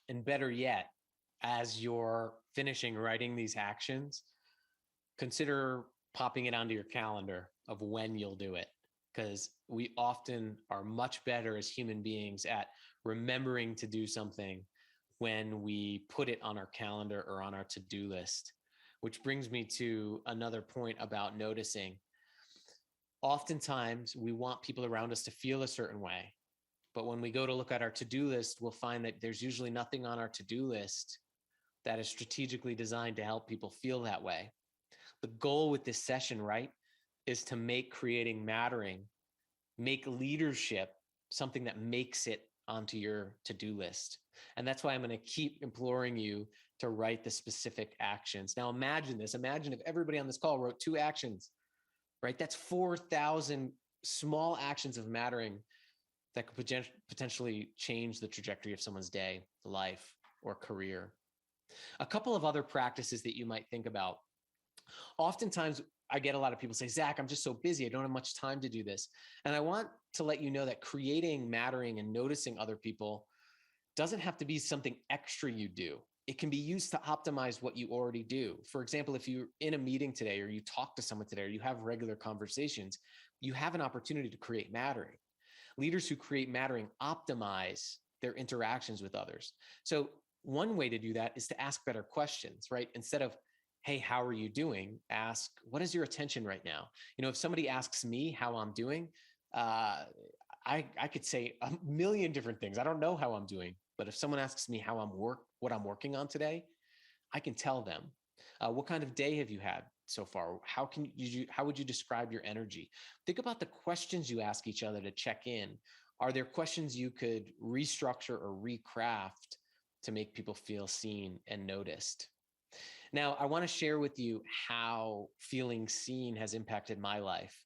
And better yet, as you're finishing writing these actions, consider popping it onto your calendar of when you'll do it. Because we often are much better as human beings at remembering to do something when we put it on our calendar or on our to-do list. Which brings me to another point about noticing. Oftentimes, we want people around us to feel a certain way. But when we go to look at our to-do list, we'll find that there's usually nothing on our to-do list that is strategically designed to help people feel that way. The goal with this session, right, is to make creating mattering, make leadership something that makes it onto your to-do list. And that's why I'm going to keep imploring you to write the specific actions. Now imagine this. Imagine if everybody on this call wrote 2 actions, right? That's 4,000 small actions of mattering that could potentially change the trajectory of someone's day, life, or career. A couple of other practices that you might think about. Oftentimes, I get a lot of people say, Zach, I'm just so busy. I don't have much time to do this. And I want to let you know that creating mattering and noticing other people doesn't have to be something extra you do. It can be used to optimize what you already do. For example, if you're in a meeting today, or you talk to someone today, or you have regular conversations, you have an opportunity to create mattering. Leaders who create mattering optimize their interactions with others. So one way to do that is to ask better questions, right? Instead of, hey, how are you doing? Ask, what is your attention right now? You know, if somebody asks me how I'm doing, I could say a million different things. I don't know how I'm doing, but if someone asks me what I'm working on today, I can tell them. What kind of day have you had so far? How would you describe your energy? Think about the questions you ask each other to check in. Are there questions you could restructure or recraft to make people feel seen and noticed? Now, I want to share with you how feeling seen has impacted my life.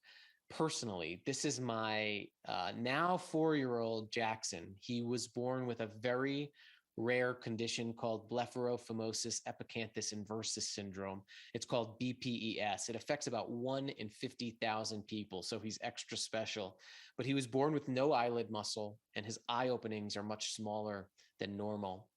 Personally, this is my now 4-year-old Jackson. He was born with a very rare condition called blepharophimosis epicanthus inversus syndrome. It's called BPES. It affects about 1 in 50,000 people, so he's extra special. But he was born with no eyelid muscle, and his eye openings are much smaller than normal.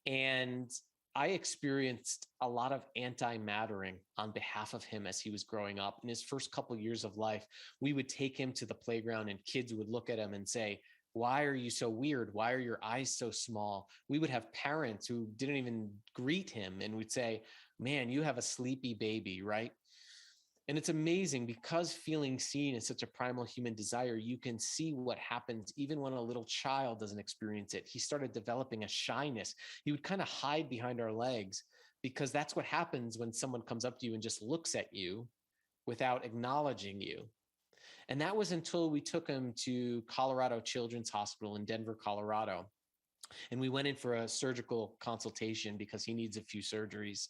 And I experienced a lot of anti-mattering on behalf of him as he was growing up. In his first couple of years of life, we would take him to the playground and kids would look at him and say, why are you so weird? Why are your eyes so small? We would have parents who didn't even greet him and would say, man, you have a sleepy baby, right? And it's amazing because feeling seen is such a primal human desire. You can see what happens even when a little child doesn't experience it. He started developing a shyness. He would kind of hide behind our legs because that's what happens when someone comes up to you and just looks at you without acknowledging you. And that was until we took him to Colorado Children's Hospital in Denver, Colorado. And we went in for a surgical consultation because he needs a few surgeries.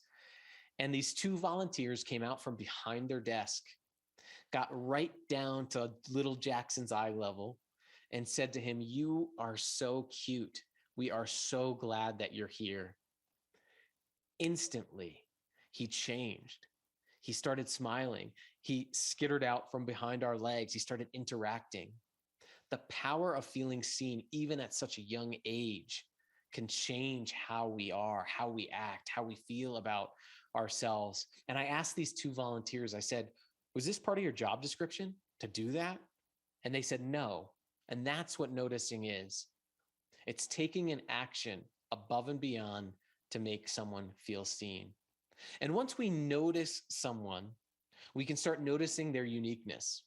And these 2 volunteers came out from behind their desk, got right down to little Jackson's eye level and said to him, you are so cute. We are so glad that you're here. Instantly, he changed. He started smiling. He skittered out from behind our legs. He started interacting. The power of feeling seen, even at such a young age, can change how we are, how we act, how we feel about ourselves. And I asked these 2 volunteers, I said, was this part of your job description to do that? And they said, no. And that's what noticing is. It's taking an action above and beyond to make someone feel seen. And once we notice someone, we can start noticing their uniqueness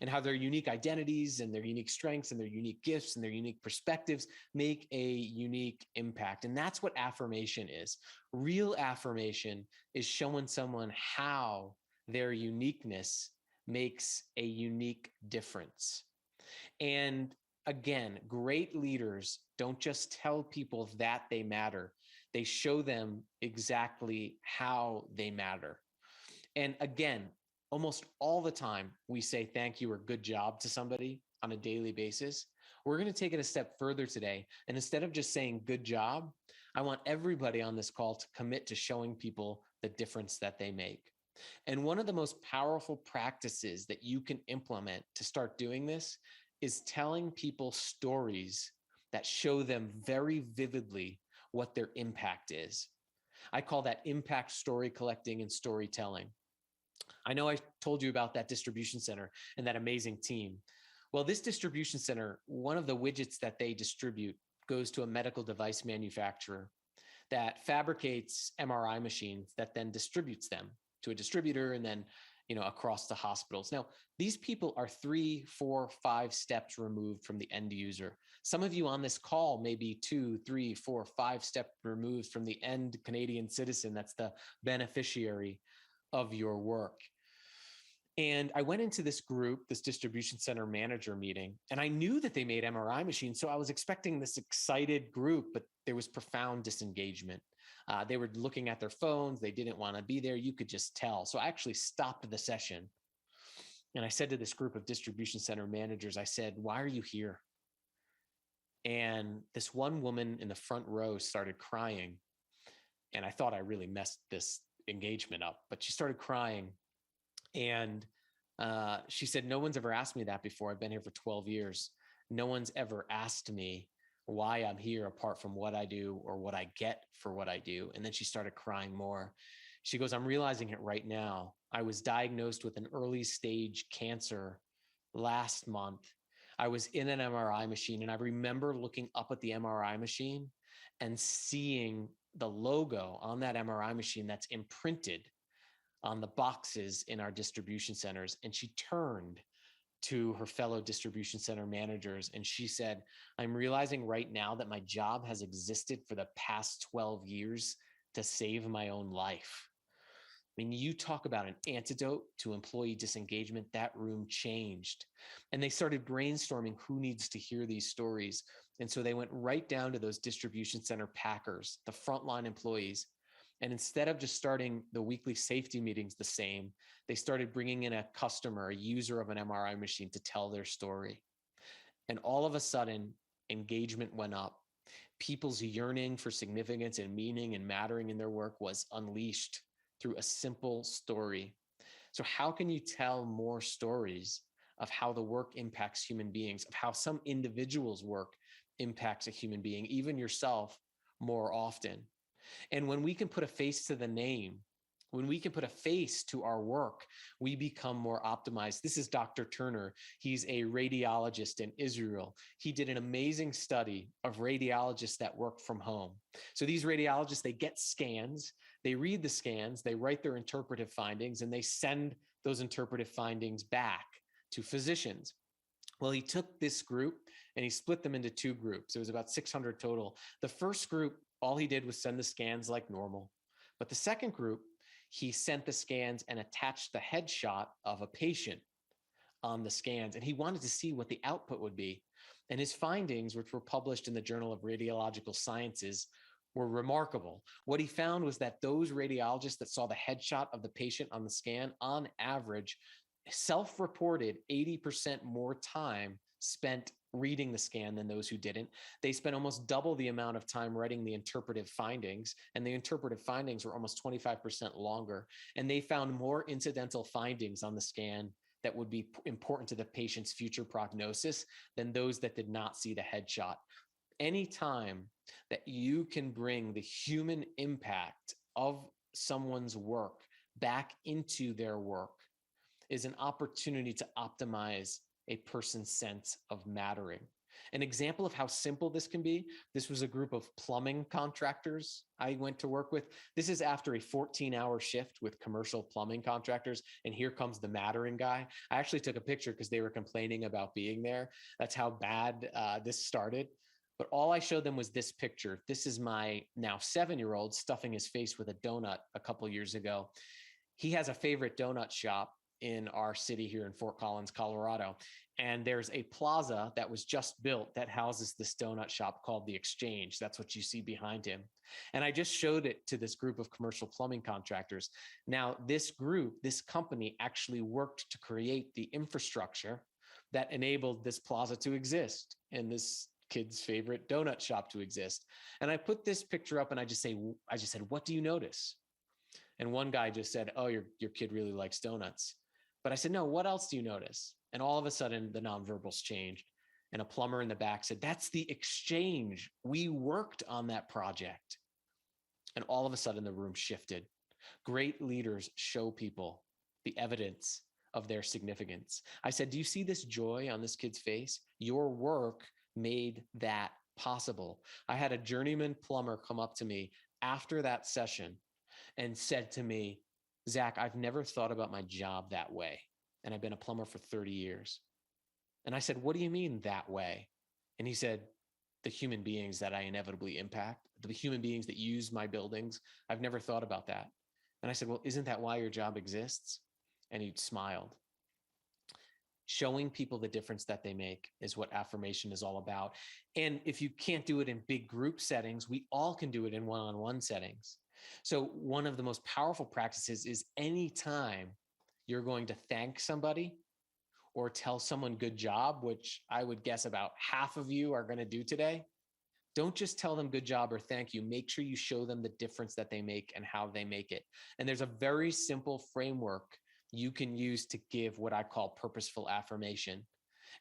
and how their unique identities and their unique strengths and their unique gifts and their unique perspectives make a unique impact. And that's what affirmation is. Real affirmation is showing someone how their uniqueness makes a unique difference. And again, great leaders don't just tell people that they matter. They show them exactly how they matter. And again, almost all the time we say thank you or good job to somebody on a daily basis. We're going to take it a step further today. And instead of just saying good job, I want everybody on this call to commit to showing people the difference that they make. And one of the most powerful practices that you can implement to start doing this is telling people stories that show them very vividly what their impact is. I call that impact story collecting and storytelling. I know I told you about that distribution center and that amazing team. Well, this distribution center, one of the widgets that they distribute goes to a medical device manufacturer that fabricates MRI machines that then distributes them to a distributor and then across the hospitals. Now, these people are 3, 4, 5 steps removed from the end user. Some of you on this call may be 2, 3, 4, 5 steps removed from the end Canadian citizen that's the beneficiary of your work. And I went into this group, this distribution center manager meeting, and I knew that they made MRI machines. So I was expecting this excited group, but there was profound disengagement. They were looking at their phones. They didn't want to be there. You could just tell. So I actually stopped the session. And I said to this group of distribution center managers, I said, "Why are you here?" And this one woman in the front row started crying. And I thought I really messed this engagement up, but she started crying. And she said, "No one's ever asked me that before. I've been here for 12 years. No one's ever asked me why I'm here apart from what I do or what I get for what I do." And then she started crying more. She goes, "I'm realizing it right now. I was diagnosed with an early stage cancer last month. I was in an MRI machine, and I remember looking up at the MRI machine and seeing the logo on that MRI machine that's imprinted on the boxes in our distribution centers." And she turned to her fellow distribution center managers and she said, "I'm realizing right now that my job has existed for the past 12 years to save my own life." I mean, you talk about an antidote to employee disengagement. That room changed. And they started brainstorming who needs to hear these stories. And so they went right down to those distribution center packers, the frontline employees. And instead of just starting the weekly safety meetings the same, they started bringing in a customer, a user of an MRI machine to tell their story. And all of a sudden, engagement went up. People's yearning for significance and meaning and mattering in their work was unleashed through a simple story. So how can you tell more stories of how the work impacts human beings, of how some individual's work impacts a human being, even yourself, more often? And when we can put a face to the name, when we can put a face to our work, we become more optimized. This is Dr. Turner. He's a radiologist in Israel. He did an amazing study of radiologists that work from home. So these radiologists, they get scans, they read the scans, they write their interpretive findings, and they send those interpretive findings back to physicians. Well, he took this group and he split them into 2 groups. It was about 600 total. The first group, all he did was send the scans like normal. But the second group, he sent the scans and attached the headshot of a patient on the scans. And he wanted to see what the output would be. And his findings, which were published in the Journal of Radiological Sciences, were remarkable. What he found was that those radiologists that saw the headshot of the patient on the scan, on average, self-reported 80% more time spent reading the scan than those who didn't. They spent almost double the amount of time writing the interpretive findings, and the interpretive findings were almost 25% longer. And they found more incidental findings on the scan that would be important to the patient's future prognosis than those that did not see the headshot. Anytime that you can bring the human impact of someone's work back into their work is an opportunity to optimize a person's sense of mattering. An example of how simple this can be, this was a group of plumbing contractors I went to work with. This is after a 14-hour shift with commercial plumbing contractors, and here comes the mattering guy. I actually took a picture because they were complaining about being there. That's how bad this started. But all I showed them was this picture. This is my now 7-year-old stuffing his face with a donut a couple years ago. He has a favorite donut shop in our city here in Fort Collins, Colorado. And there's a plaza that was just built that houses this donut shop called The Exchange. That's what you see behind him. And I just showed it to this group of commercial plumbing contractors. Now, this group, this company actually worked to create the infrastructure that enabled this plaza to exist and this kid's favorite donut shop to exist. And I put this picture up and I just said, "What do you notice?" And one guy just said, "Oh, your kid really likes donuts." But I said, "No, what else do you notice?" And all of a sudden the nonverbals changed. And a plumber in the back said, "That's the exchange. We worked on that project." And all of a sudden the room shifted. Great leaders show people the evidence of their significance. I said, "Do you see this joy on this kid's face? Your work made that possible." I had a journeyman plumber come up to me after that session and said to me, "Zach, I've never thought about my job that way. And I've been a plumber for 30 years. And I said, "What do you mean that way?" And he said, "The human beings that I inevitably impact, the human beings that use my buildings, I've never thought about that." And I said, "Well, isn't that why your job exists?" And he smiled. Showing people the difference that they make is what affirmation is all about. And if you can't do it in big group settings, we all can do it in one-on-one settings. So one of the most powerful practices is anytime you're going to thank somebody or tell someone good job, which I would guess about half of you are going to do today, don't just tell them good job or thank you. Make sure you show them the difference that they make and how they make it. And there's a very simple framework you can use to give what I call purposeful affirmation.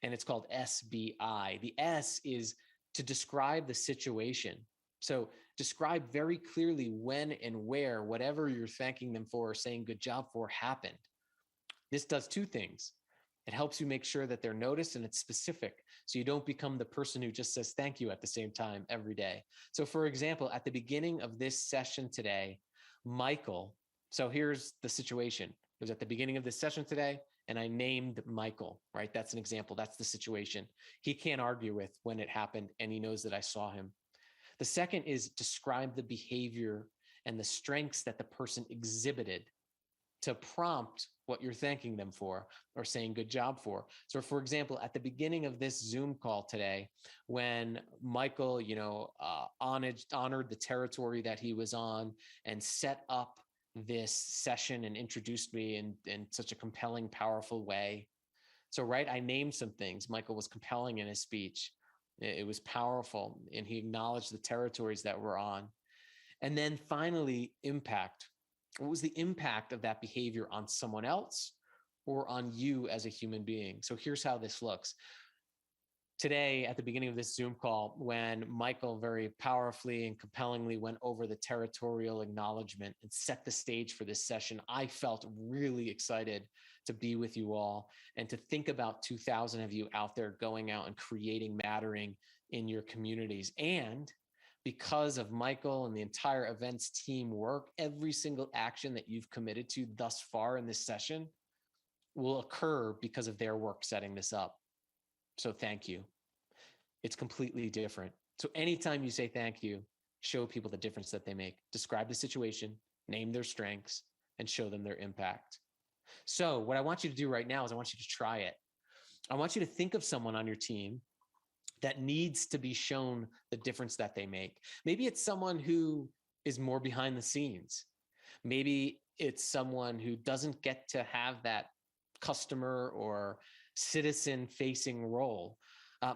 And it's called SBI. The S is to describe the situation. So describe very clearly when and where whatever you're thanking them for or saying good job for happened. This does two things. It helps you make sure that they're noticed and it's specific. So you don't become the person who just says thank you at the same time every day. So for example, at the beginning of this session today, Michael, so here's the situation. It was at the beginning of this session today, and I named Michael, right? That's an example. That's the situation. He can't argue with when it happened, and he knows that I saw him. The second is describe the behavior and the strengths that the person exhibited to prompt what you're thanking them for or saying good job for. So for example, at the beginning of this Zoom call today, when Michael, honored the territory that he was on and set up this session and introduced me in such a compelling, powerful way. So, right, I named some things. Michael was compelling in his speech. It was powerful, and he acknowledged the territories that we're on. And then finally, impact. What was the impact of that behavior on someone else or on you as a human being? So here's how this looks. Today, at the beginning of this Zoom call, when Michael very powerfully and compellingly went over the territorial acknowledgement and set the stage for this session, I felt really excited to be with you all and to think about 2,000 of you out there going out and creating mattering in your communities. And because of Michael and the entire events team work, every single action that you've committed to thus far in this session will occur because of their work setting this up. So thank you. It's completely different. So anytime you say thank you, show people the difference that they make. Describe the situation, name their strengths, and show them their impact. So what I want you to do right now is I want you to try it. I want you to think of someone on your team that needs to be shown the difference that they make. Maybe it's someone who is more behind the scenes. Maybe it's someone who doesn't get to have that customer or citizen facing role.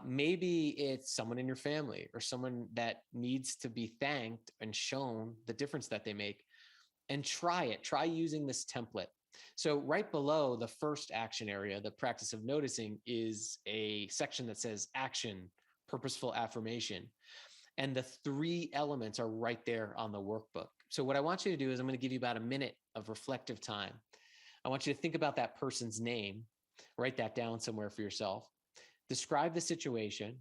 Maybe it's someone in your family or someone that needs to be thanked and shown the difference that they make. And try it. Try using this template. So right below the first action area, the practice of noticing, is a section that says action, purposeful affirmation. And the three elements are right there on the workbook. So what I want you to do is I'm going to give you about a minute of reflective time. I want you to think about that person's name, write that down somewhere for yourself, describe the situation,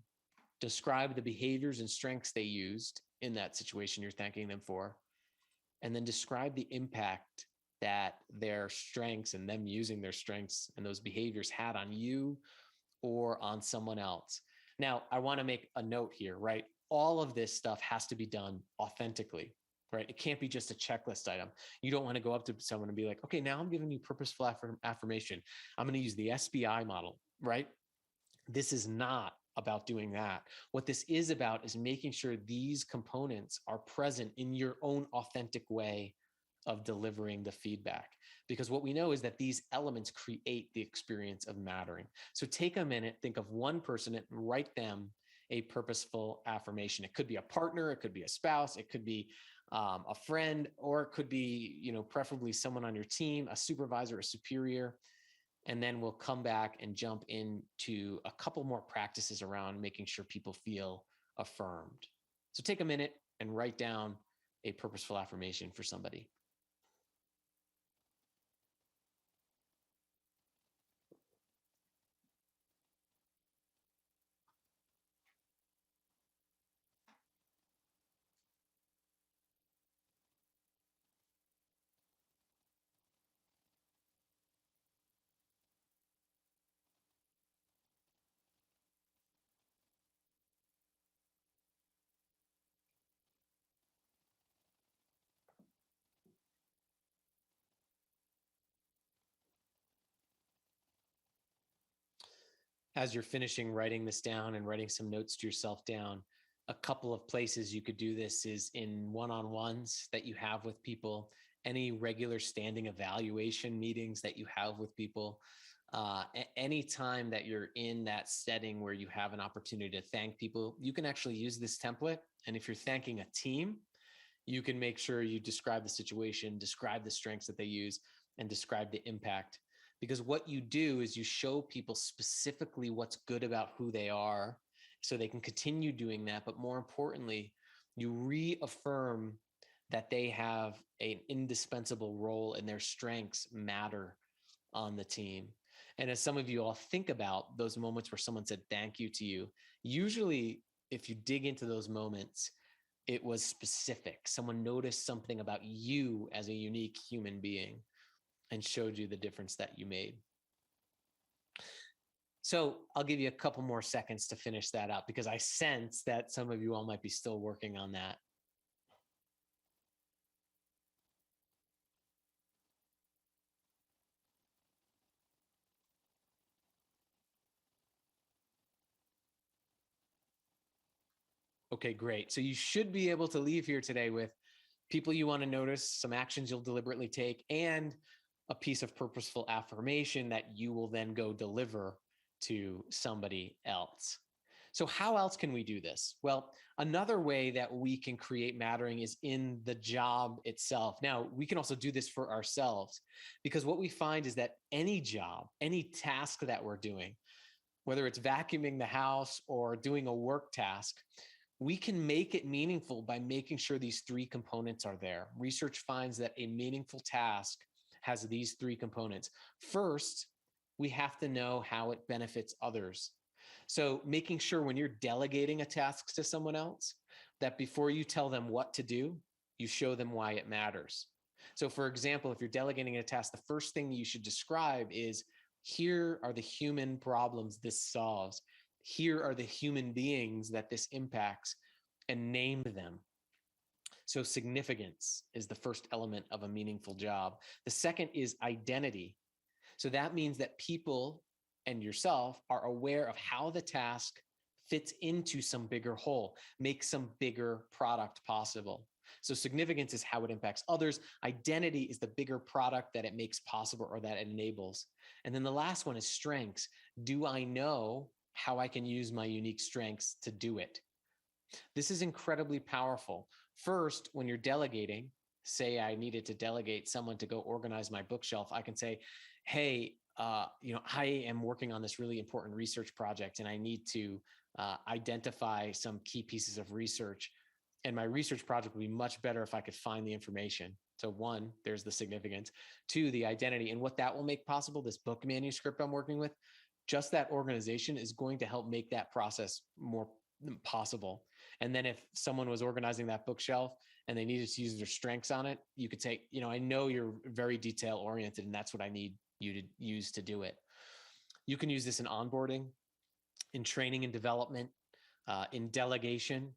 describe the behaviors and strengths they used in that situation you're thanking them for, and then describe the impact that their strengths and them using their strengths and those behaviors had on you or on someone else. Now, I want to make a note here, right? All of this stuff has to be done authentically, right? It can't be just a checklist item. You don't want to go up to someone and be like, okay, now I'm giving you purposeful affirmation. I'm going to use the SBI model, right? This is not about doing that. What this is about is making sure these components are present in your own authentic way of delivering the feedback. Because what we know is that these elements create the experience of mattering. So take a minute, think of one person and write them a purposeful affirmation. It could be a partner, it could be a spouse, it could be a friend, or it could be, preferably someone on your team, a supervisor, a superior. And then we'll come back and jump into a couple more practices around making sure people feel affirmed. So take a minute and write down a purposeful affirmation for somebody. As you're finishing writing this down and writing some notes to yourself down, a couple of places you could do this is in one-on-ones that you have with people, any regular standing evaluation meetings that you have with people, any time that you're in that setting where you have an opportunity to thank people, you can actually use this template. And if you're thanking a team, you can make sure you describe the situation, describe the strengths that they use, and describe the impact. Because what you do is you show people specifically what's good about who they are so they can continue doing that. But more importantly, you reaffirm that they have an indispensable role and their strengths matter on the team. And as some of you all think about those moments where someone said thank you to you, usually if you dig into those moments, it was specific. Someone noticed something about you as a unique human being and showed you the difference that you made. So I'll give you a couple more seconds to finish that up because I sense that some of you all might be still working on that. Okay, great. So you should be able to leave here today with people you want to notice, some actions you'll deliberately take, and a piece of purposeful affirmation that you will then go deliver to somebody else. So how else can we do this? Well, another way that we can create mattering is in the job itself. Now, we can also do this for ourselves because what we find is that any job, any task that we're doing, whether it's vacuuming the house or doing a work task, we can make it meaningful by making sure these three components are there. Research finds that a meaningful task has these three components. First, we have to know how it benefits others. So making sure when you're delegating a task to someone else, that before you tell them what to do, you show them why it matters. So for example, if you're delegating a task, the first thing you should describe is, here are the human problems this solves. Here are the human beings that this impacts, and name them. So significance is the first element of a meaningful job. The second is identity. So that means that people and yourself are aware of how the task fits into some bigger whole, makes some bigger product possible. So significance is how it impacts others. Identity is the bigger product that it makes possible or that it enables. And then the last one is strengths. Do I know how I can use my unique strengths to do it? This is incredibly powerful. First, when you're delegating, say I needed to delegate someone to go organize my bookshelf, I can say, hey, I am working on this really important research project and I need to identify some key pieces of research. And my research project would be much better if I could find the information. So one, there's the significance. Two, the identity. And what that will make possible, this book manuscript I'm working with, just that organization is going to help make that process more possible. And then if someone was organizing that bookshelf and they needed to use their strengths on it, you could say, I know you're very detail oriented and that's what I need you to use to do it. You can use this in onboarding, in training and development, in delegation,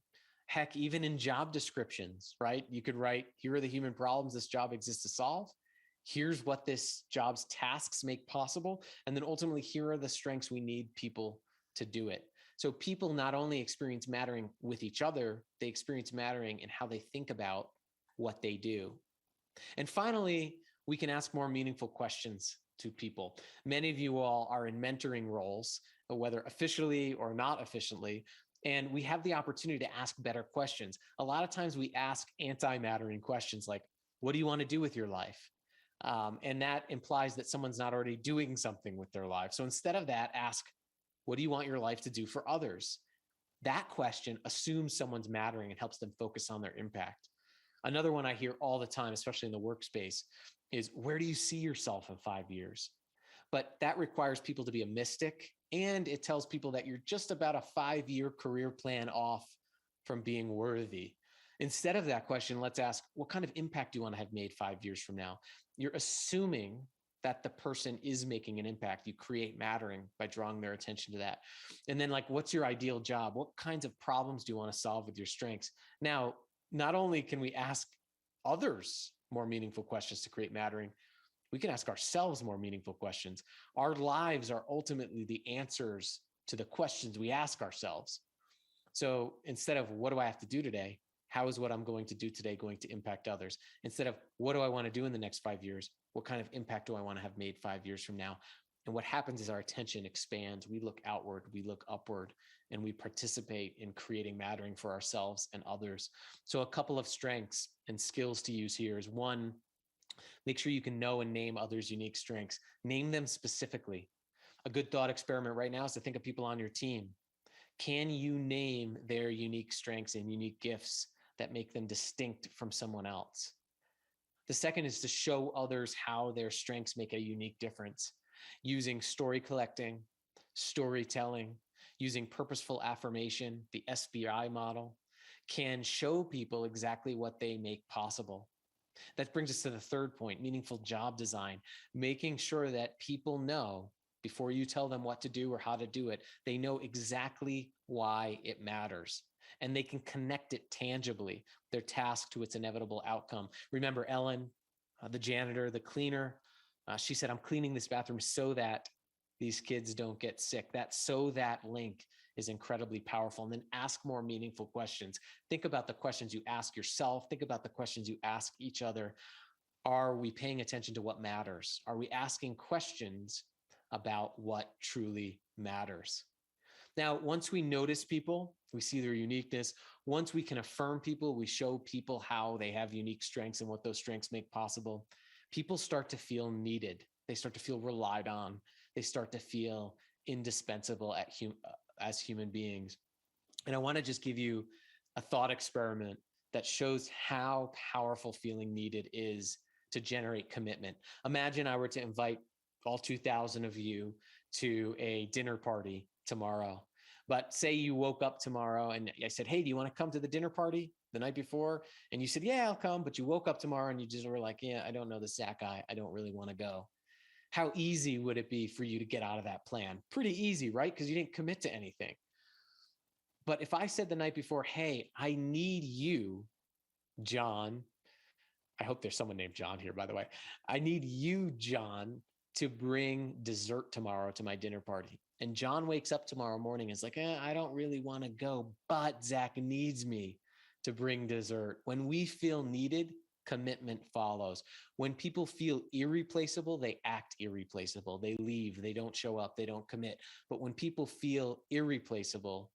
heck, even in job descriptions, right? You could write, here are the human problems this job exists to solve. Here's what this job's tasks make possible. And then ultimately, here are the strengths we need people to do it. So people not only experience mattering with each other, they experience mattering in how they think about what they do. And finally, we can ask more meaningful questions to people. Many of you all are in mentoring roles, whether officially or not officially, and we have the opportunity to ask better questions. A lot of times we ask anti-mattering questions like, what do you want to do with your life? And that implies that someone's not already doing something with their life. So instead of that, ask, what do you want your life to do for others? That question assumes someone's mattering and helps them focus on their impact. Another one I hear all the time, especially in the workspace, is where do you see yourself in 5 years? But that requires people to be a mystic. And it tells people that you're just about a 5-year career plan off from being worthy. Instead of that question, let's ask, what kind of impact do you want to have made 5 years from now? You're assuming that the person is making an impact. You create mattering by drawing their attention to that. And then, like, what's your ideal job? What kinds of problems do you want to solve with your strengths? Now, not only can we ask others more meaningful questions to create mattering, we can ask ourselves more meaningful questions. Our lives are ultimately the answers to the questions we ask ourselves. So instead of what do I have to do today, how is what I'm going to do today going to impact others? Instead of what do I want to do in the next 5 years, what kind of impact do I want to have made 5 years from now? And what happens is our attention expands. We look outward, we look upward, and we participate in creating mattering for ourselves and others. So a couple of strengths and skills to use here is one, make sure you can know and name others' unique strengths. Name them specifically. A good thought experiment right now is to think of people on your team. Can you name their unique strengths and unique gifts that make them distinct from someone else? The second is to show others how their strengths make a unique difference using story collecting, storytelling, using purposeful affirmation, the SBI model, can show people exactly what they make possible. That brings us to the third point, meaningful job design, making sure that people know before you tell them what to do or how to do it, they know exactly why it matters and they can connect it tangibly, their task to its inevitable outcome. Remember Ellen, the janitor, the cleaner, she said, I'm cleaning this bathroom so that these kids don't get sick. That so that link is incredibly powerful. And then ask more meaningful questions. Think about the questions you ask yourself. Think about the questions you ask each other. Are we paying attention to what matters? Are we asking questions about what truly matters? Now, once we notice people, we see their uniqueness. Once we can affirm people, we show people how they have unique strengths and what those strengths make possible. People start to feel needed. They start to feel relied on. They start to feel indispensable as human beings. And I want to just give you a thought experiment that shows how powerful feeling needed is to generate commitment. Imagine I were to invite all 2,000 of you to a dinner party tomorrow. But say you woke up tomorrow and I said, hey, do you want to come to the dinner party the night before? And you said, yeah, I'll come. But you woke up tomorrow and you just were like, yeah, I don't know the Zach guy. I don't really want to go. How easy would it be for you to get out of that plan? Pretty easy, right? Because you didn't commit to anything. But if I said the night before, hey, I need you, John, I hope there's someone named John here, by the way. I need you, John, to bring dessert tomorrow to my dinner party. And John wakes up tomorrow morning and is like, I don't really want to go, but Zach needs me to bring dessert. When we feel needed, commitment follows. When people feel irreplaceable, they act irreplaceable. They leave, they don't show up, they don't commit. But when people feel irreplaceable,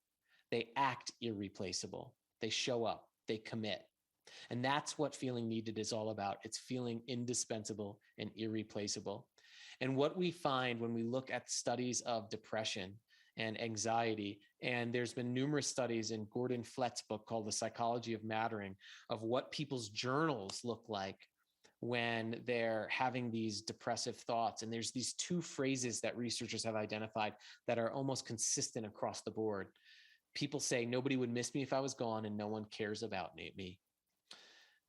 they act irreplaceable. They show up, they commit. And that's what feeling needed is all about. It's feeling indispensable and irreplaceable. And what we find when we look at studies of depression and anxiety, and there's been numerous studies in Gordon Flett's book called The Psychology of Mattering, of what people's journals look like when they're having these depressive thoughts. And there's these two phrases that researchers have identified that are almost consistent across the board. People say, nobody would miss me if I was gone, and no one cares about me.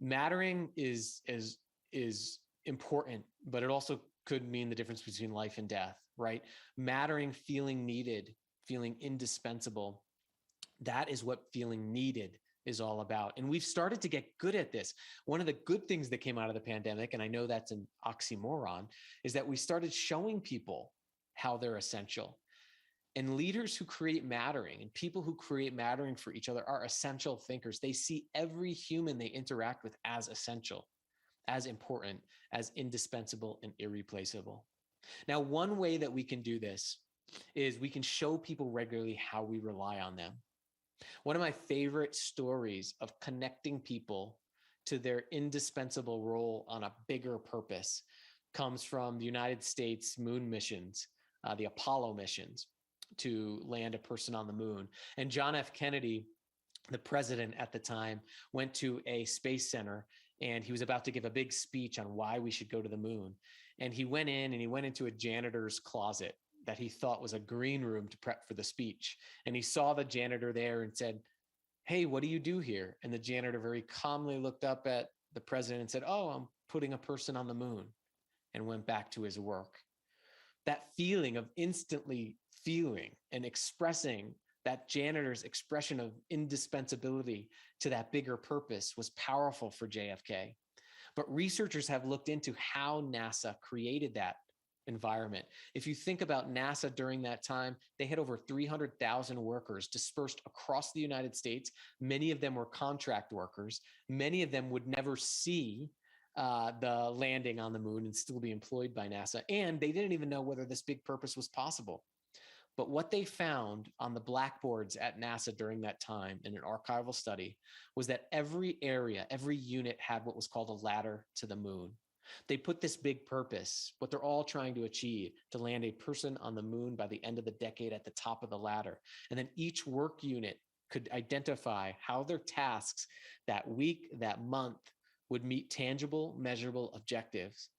Mattering is important, but it also could mean the difference between life and death, right? Mattering, feeling needed, feeling indispensable. That is what feeling needed is all about. And we've started to get good at this. One of the good things that came out of the pandemic, and I know that's an oxymoron, is that we started showing people how they're essential. And leaders who create mattering and people who create mattering for each other are essential thinkers. They see every human they interact with as essential, as important, as indispensable and irreplaceable. Now, one way that we can do this is we can show people regularly how we rely on them. One of my favorite stories of connecting people to their indispensable role on a bigger purpose comes from the United States moon missions, the Apollo missions, to land a person on the moon. And John F. Kennedy, the president at the time, went to a space center and he was about to give a big speech on why we should go to the moon. And he went into a janitor's closet that he thought was a green room to prep for the speech. And he saw the janitor there and said, "Hey, what do you do here?" And the janitor very calmly looked up at the president and said, "Oh, I'm putting a person on the moon," and went back to his work. That feeling of instantly feeling and expressing that janitor's expression of indispensability to that bigger purpose was powerful for JFK. But researchers have looked into how NASA created that environment. If you think about NASA during that time, they had over 300,000 workers dispersed across the United States. Many of them were contract workers. Many of them would never see the landing on the moon and still be employed by NASA. And they didn't even know whether this big purpose was possible. But what they found on the blackboards at NASA during that time in an archival study was that every area, every unit had what was called a ladder to the moon. They put this big purpose, what they're all trying to achieve, to land a person on the moon by the end of the decade at the top of the ladder. And then each work unit could identify how their tasks that week, that month, would meet tangible, measurable objectives,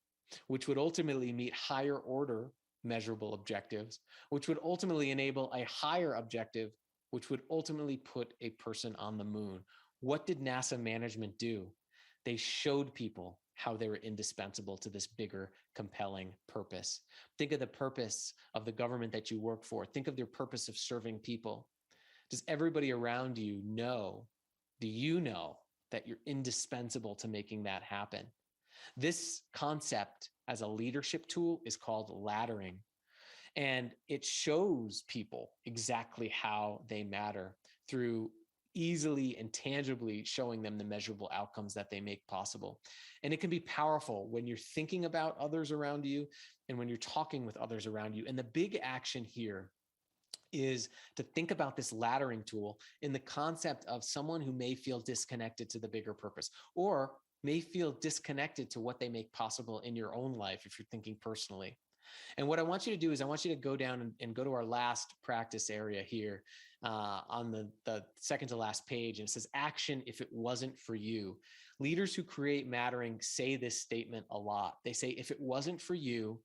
which would ultimately meet higher order measurable objectives, which would ultimately enable a higher objective, which would ultimately put a person on the moon. What did NASA management do? They showed people how they were indispensable to this bigger, compelling purpose. Think of the purpose of the government that you work for. Think of their purpose of serving people. Does everybody around you know? Do you know that you're indispensable to making that happen? This concept as a leadership tool is called laddering. And it shows people exactly how they matter through easily and tangibly showing them the measurable outcomes that they make possible. And it can be powerful when you're thinking about others around you and when you're talking with others around you. And the big action here is to think about this laddering tool in the concept of someone who may feel disconnected to the bigger purpose, or may feel disconnected to what they make possible in your own life if you're thinking personally. And what I want you to do is I want you to go down and go to our last practice area here on the second to last page. And it says, action if it wasn't for you. Leaders who create mattering say this statement a lot. They say, if it wasn't for you,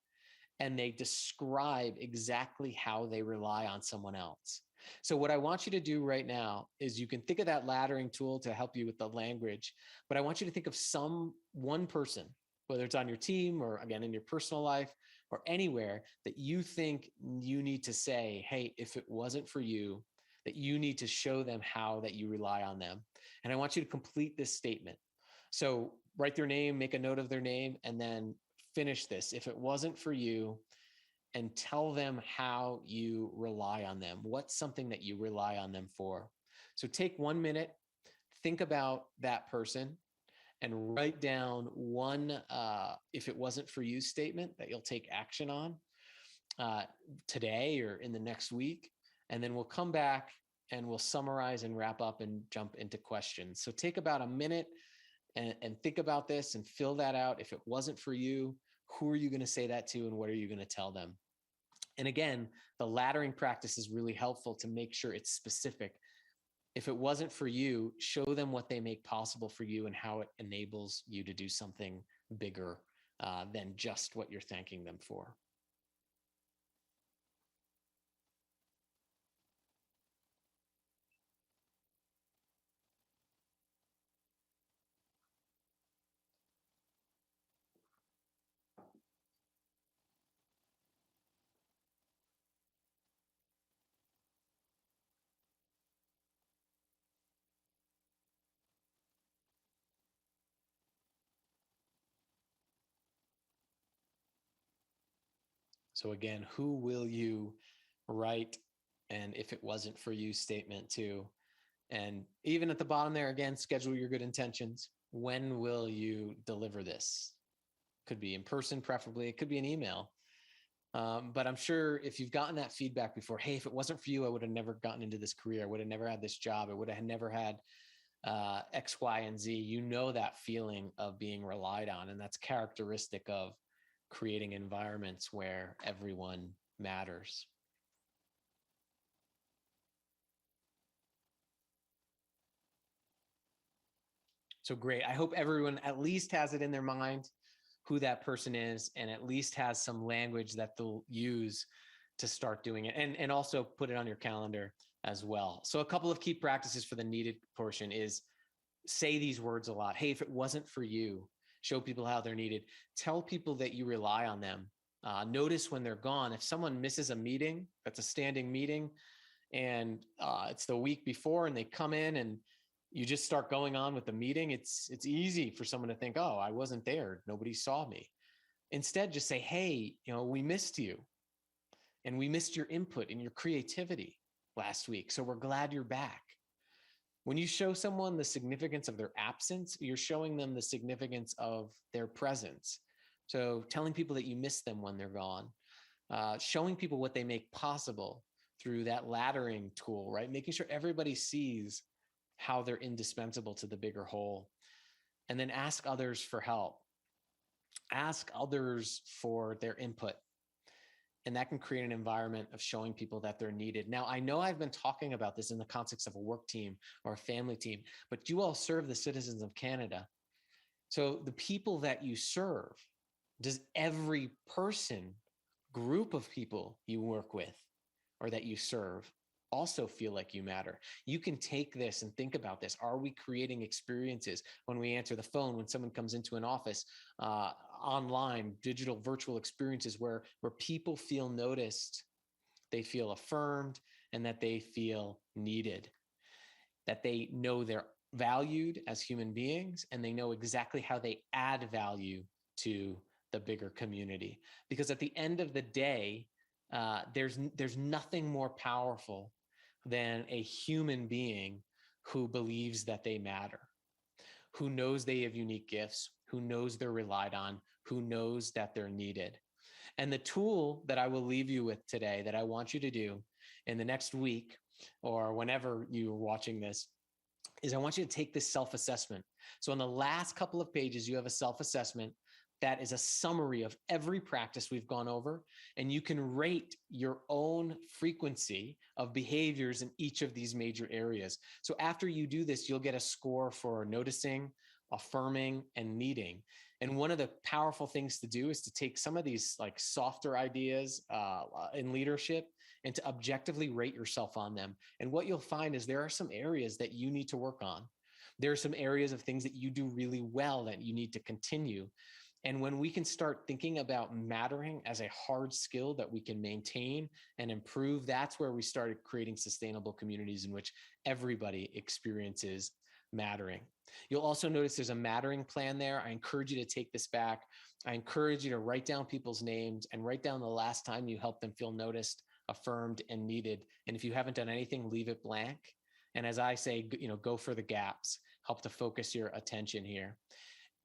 and they describe exactly how they rely on someone else. So what I want you to do right now is you can think of that laddering tool to help you with the language, but I want you to think of one person, whether it's on your team or again, in your personal life or anywhere, that you think you need to say, hey, if it wasn't for you, that you need to show them how that you rely on them. And I want you to complete this statement. So write their name, make a note of their name, and then finish this. If it wasn't for you, and tell them how you rely on them. What's something that you rely on them for? So take 1 minute, think about that person, and write down one if it wasn't for you statement that you'll take action on today or in the next week. And then we'll come back and we'll summarize and wrap up and jump into questions. So take about a minute and think about this and fill that out. If it wasn't for you, who are you going to say that to and what are you going to tell them? And again, the laddering practice is really helpful to make sure it's specific. If it wasn't for you, show them what they make possible for you and how it enables you to do something bigger than just what you're thanking them for. So again, who will you write and if it wasn't for you statement to? And even at the bottom there, again, schedule your good intentions. When will you deliver this? Could be in person, preferably. It could be an email. But I'm sure if you've gotten that feedback before, hey, if it wasn't for you, I would have never gotten into this career. I would have never had this job. I would have never had X, Y, and Z, you know that feeling of being relied on. And that's characteristic of creating environments where everyone matters. So great. I hope everyone at least has it in their mind who that person is, and at least has some language that they'll use to start doing it, and also put it on your calendar as well. So a couple of key practices for the needed portion is say these words a lot. Hey, if it wasn't for you, show people how they're needed. Tell people that you rely on them. Notice when they're gone. If someone misses a meeting, that's a standing meeting, and it's the week before, and they come in and you just start going on with the meeting, it's easy for someone to think, oh, I wasn't there, nobody saw me. Instead, just say, hey, we missed you, and we missed your input and your creativity last week, so we're glad you're back. When you show someone the significance of their absence, you're showing them the significance of their presence. So telling people that you miss them when they're gone, showing people what they make possible through that laddering tool, right? Making sure everybody sees how they're indispensable to the bigger whole. And then ask others for help. Ask others for their input. And that can create an environment of showing people that they're needed. Now, I know I've been talking about this in the context of a work team or a family team, but you all serve the citizens of Canada. So the people that you serve, does every person, group of people you work with or that you serve also feel like you matter? You can take this and think about this. Are we creating experiences when we answer the phone, when someone comes into an office, online, digital, virtual experiences where people feel noticed, they feel affirmed, and that they feel needed, that they know they're valued as human beings, and they know exactly how they add value to the bigger community? Because at the end of the day, there's nothing more powerful than a human being who believes that they matter, who knows they have unique gifts, who knows they're relied on, who knows that they're needed. And the tool that I will leave you with today, that I want you to do in the next week or whenever you're watching this, is I want you to take this self-assessment. So on the last couple of pages, you have a self-assessment that is a summary of every practice we've gone over, and you can rate your own frequency of behaviors in each of these major areas. So after you do this, you'll get a score for noticing, affirming, and needing. And one of the powerful things to do is to take some of these like softer ideas in leadership and to objectively rate yourself on them. And what you'll find is there are some areas that you need to work on. There are some areas of things that you do really well that you need to continue. And when we can start thinking about mattering as a hard skill that we can maintain and improve, that's where we started creating sustainable communities in which everybody experiences mattering. You'll also notice there's a mattering plan there. I encourage you to take this back. I encourage you to write down people's names and write down the last time you helped them feel noticed, affirmed, and needed. And if you haven't done anything, leave it blank. And as I say, go for the gaps, help to focus your attention here.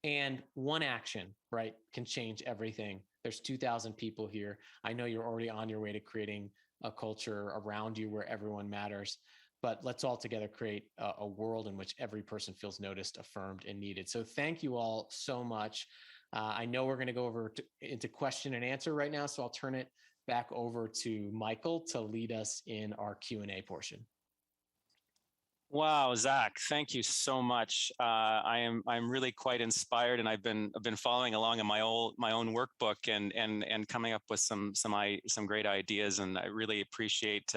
And one action, right, can change everything. There's 2,000 people here. I know you're already on your way to creating a culture around you where everyone matters, but let's all together create a world in which every person feels noticed, affirmed, and needed. So thank you all so much. I know we're going to go into question and answer right now, so I'll turn it back over to Michael to lead us in our Q&A portion. Wow, Zach, thank you so much. I'm really quite inspired, and I've been following along in my own workbook and coming up with some great ideas, and I really appreciate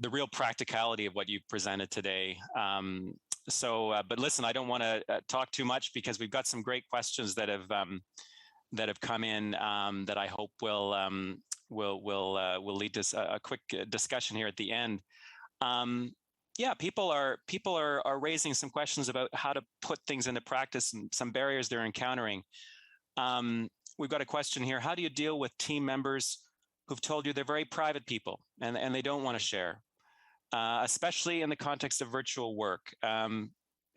the real practicality of what you presented today. But listen, I don't want to talk too much because we've got some great questions that have come in that I hope will lead to a quick discussion here at the end. Yeah, people are raising some questions about how to put things into practice and some barriers they're encountering. We've got a question here. How do you deal with team members who've told you they're very private people and they don't want to share, especially in the context of virtual work?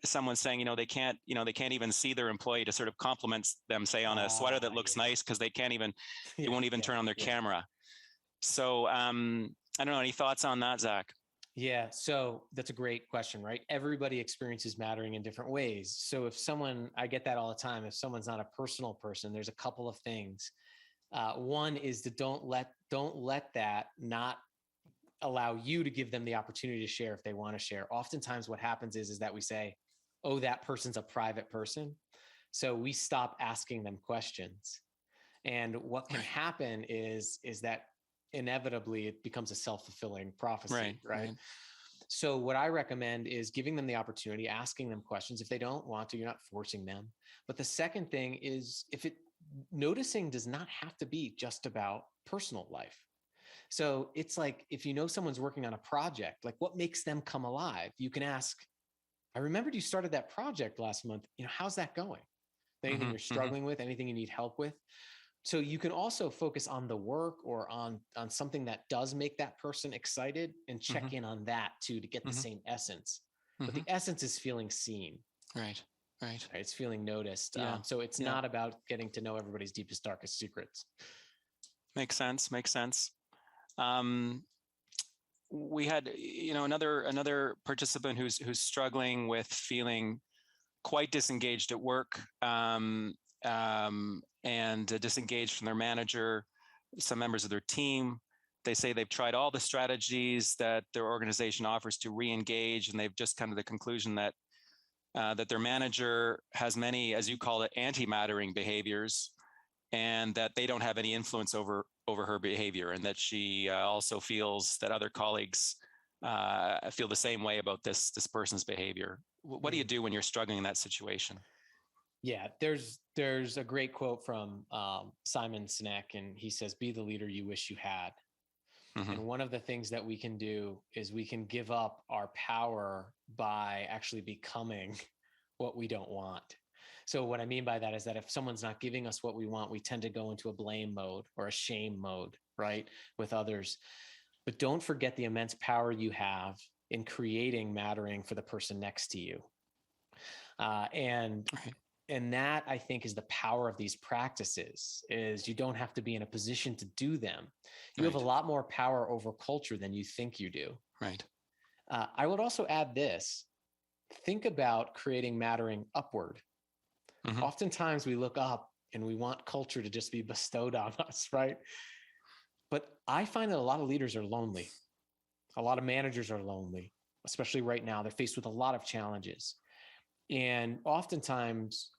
Someone saying, they can't even see their employee to sort of compliment them, say on a sweater that looks nice, because they won't even turn on their camera. So I don't know, any thoughts on that, Zach? Yeah, so that's a great question, right? Everybody experiences mattering in different ways. So if someone, I get that all the time, if someone's not a personal person, there's a couple of things. One is to don't let that not allow you to give them the opportunity to share if they want to share. Oftentimes what happens is that we say, oh, that person's a private person. So we stop asking them questions. And what can Right. happen is that inevitably it becomes a self-fulfilling Right. prophecy, right? Right. So what I recommend is giving them the opportunity, asking them questions. If they don't want to, you're not forcing them. But the second thing is if it noticing does not have to be just about personal life. So it's like if you know someone's working on a project, like what makes them come alive? You can ask, I remembered you started that project last month. How's that going? Anything Mm-hmm. you're Mm-hmm. struggling with, anything you need help with. So you can also focus on the work or on something that does make that person excited and Mm-hmm. check in on that too to get the Mm-hmm. same essence. But Mm-hmm. the essence is feeling seen, Right. Right. right? It's feeling noticed. Yeah. So it's Yeah. not about getting to know everybody's deepest, darkest secrets. Makes sense. Makes sense. Um, we had, another participant who's struggling with feeling quite disengaged at work, and disengaged from their manager, some members of their team. They say they've tried all the strategies that their organization offers to re-engage, and they've just come to the conclusion that that their manager has many, as you call it, anti-mattering behaviors, and that they don't have any influence over her behavior, and that she also feels that other colleagues feel the same way about this person's behavior. What do you do when you're struggling in that situation? Yeah, there's a great quote from Simon Sinek, and he says, "Be the leader you wish you had." Mm-hmm. And one of the things that we can do is we can give up our power by actually becoming what we don't want. So what I mean by that is that if someone's not giving us what we want, we tend to go into a blame mode or a shame mode, right, with others. But don't forget the immense power you have in creating mattering for the person next to you. Uh, and Right. and that I think is the power of these practices is you don't have to be in a position to do them. You have a Right. lot more power over culture than you think you do. Right. I would also add this: think about creating mattering upward. Mm-hmm. Oftentimes we look up and we want culture to just be bestowed on us, right? But I find that a lot of leaders are lonely. A lot of managers are lonely, especially right now. They're faced with a lot of challenges. And oftentimes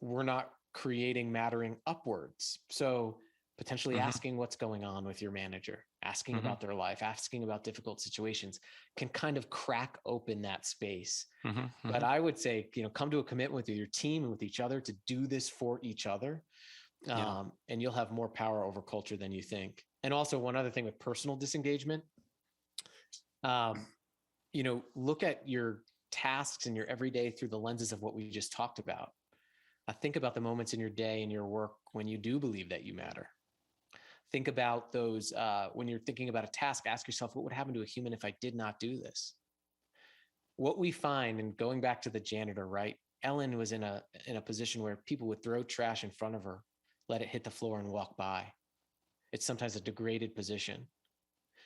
we're not creating mattering upwards. So potentially Mm-hmm. asking what's going on with your manager, asking Mm-hmm. about their life, asking about difficult situations can kind of crack open that space. Mm-hmm. But Mm-hmm. I would say, come to a commitment with your team and with each other to do this for each other. Yeah. And you'll have more power over culture than you think. And also one other thing with personal disengagement, um, look at your tasks and your everyday through the lenses of what we just talked about. Think about the moments in your day and your work when you do believe that you matter. Think about those when you're thinking about a task. Ask yourself, what would happen to a human if I did not do this? What we find, and going back to the janitor, right? Ellen was in a position where people would throw trash in front of her, let it hit the floor, and walk by. It's sometimes a degraded position.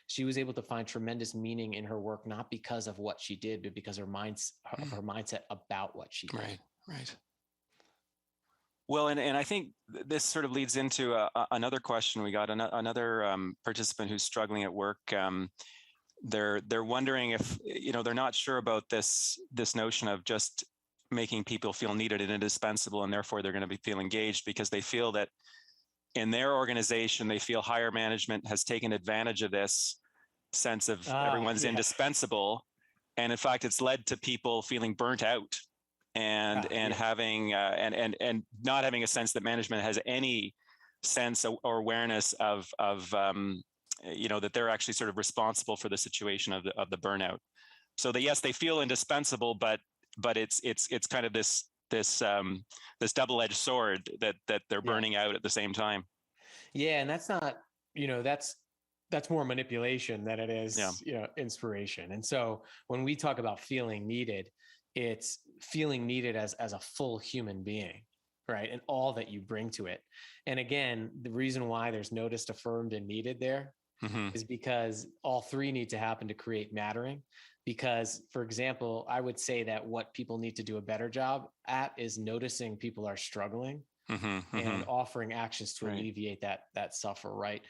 She was able to find tremendous meaning in her work, not because of what she did, but because of her mindset about what she did. Right. Right. Well, and I think this sort of leads into another question we got. Another participant who's struggling at work. They're wondering if they're not sure about this notion of just making people feel needed and indispensable, and therefore they're going to feel engaged, because they feel that in their organization they feel higher management has taken advantage of this sense of everyone's Yeah. indispensable, and in fact it's led to people feeling burnt out and Yeah. having and not having a sense that management has any sense or awareness of that they're actually sort of responsible for the situation of the burnout. So that yes, they feel indispensable, but it's kind of this double-edged sword that they're burning out at the same time. Yeah, and that's not, that's more manipulation than it is, Yeah. Inspiration. And so when we talk about feeling needed, it's feeling needed as a full human being, right? And all that you bring to it. And again, the reason why there's noticed, affirmed, and needed there is because all three need to happen to create mattering. Because, for example, I would say that what people need to do a better job at is noticing people are struggling and offering actions to alleviate that suffer, right?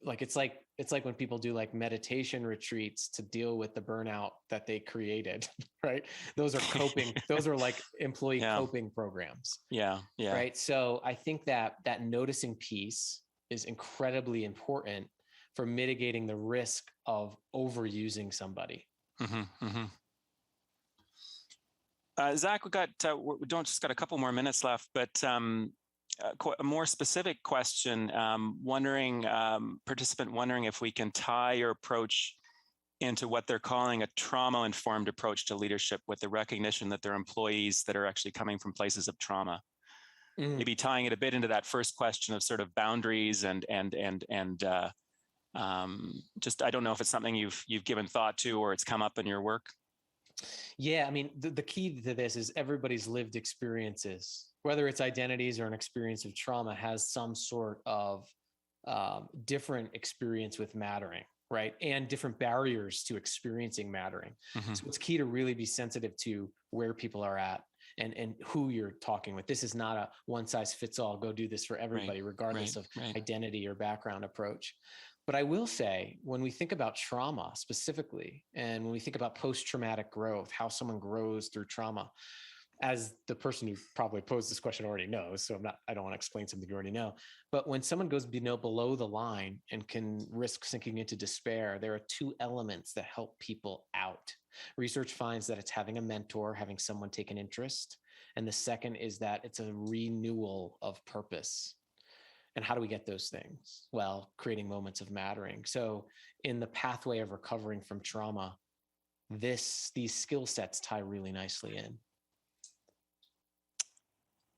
Like it's like when people do like meditation retreats to deal with the burnout that they created, right? Those are coping, those are like employee coping programs. Yeah. Right. So I think that noticing piece is incredibly important for mitigating the risk of overusing somebody. Zach, we don't just got a couple more minutes left, but a more specific question. Participant wondering if we can tie your approach into what they're calling a trauma-informed approach to leadership, with the recognition that they're employees that are actually coming from places of trauma. Maybe tying it a bit into that first question of sort of boundaries and just, I don't know if it's something you've given thought to or it's come up in your work. Yeah, I mean, the key to this is everybody's lived experiences, whether it's identities or an experience of trauma, has some sort of different experience with mattering, right? And different barriers to experiencing mattering. So it's key to really be sensitive to where people are at and who you're talking with. This is not a one size fits all, go do this for everybody, regardless of identity or background approach. But I will say, when we think about trauma specifically, and when we think about post-traumatic growth, how someone grows through trauma, as the person who probably posed this question already knows, so I don't want to explain something you already know, but when someone goes below the line and can risk sinking into despair, there are two elements that help people out. Research finds that it's having a mentor, having someone take an interest. And the second is that it's a renewal of purpose. And how do we get those things? Well, creating moments of mattering. So in the pathway of recovering from trauma, these skill sets tie really nicely in.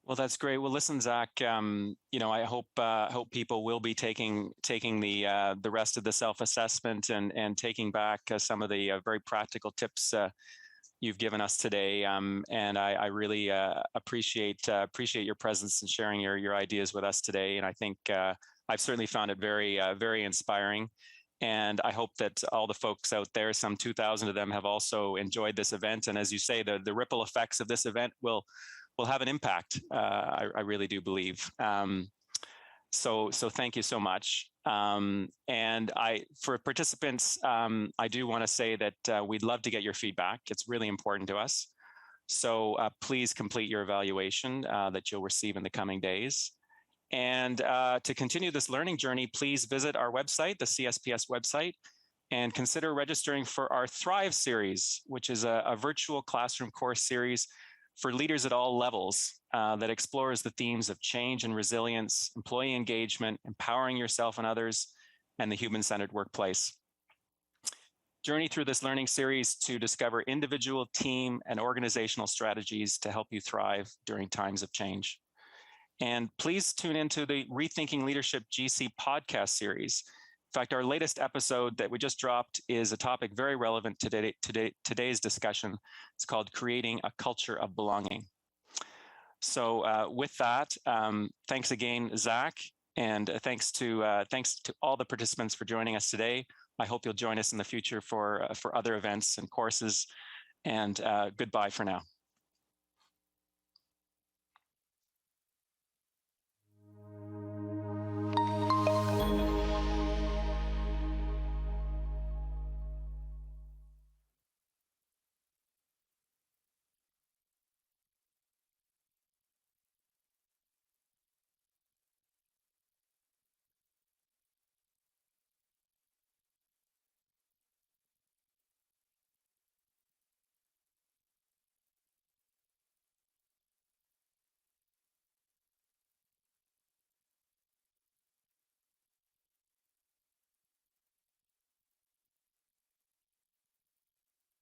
Well, that's great. Well, listen, Zach, I hope people will be taking the rest of the self-assessment and taking back some of the very practical tips you've given us today. And I really appreciate your presence and sharing your ideas with us today. And I think I've certainly found it very, very inspiring. And I hope that all the folks out there, some 2,000 of them, have also enjoyed this event. And as you say, the ripple effects of this event will have an impact. I really do believe. So thank you so much. And for participants, I do want to say that we'd love to get your feedback. It's really important to us. So please complete your evaluation that you'll receive in the coming days. And to continue this learning journey, please visit our website, the CSPS website, and consider registering for our Thrive series, which is a virtual classroom course series for leaders at all levels that explores the themes of change and resilience, employee engagement, empowering yourself and others, and the human-centered workplace. Journey through this learning series to discover individual, team, and organizational strategies to help you thrive during times of change. And please tune into the Rethinking Leadership GC podcast series. In fact, our latest episode that we just dropped is a topic very relevant to today's discussion. It's called Creating a Culture of Belonging. So with that, thanks again, Zach, and thanks to all the participants for joining us today. I hope you'll join us in the future for other events and courses, and goodbye for now.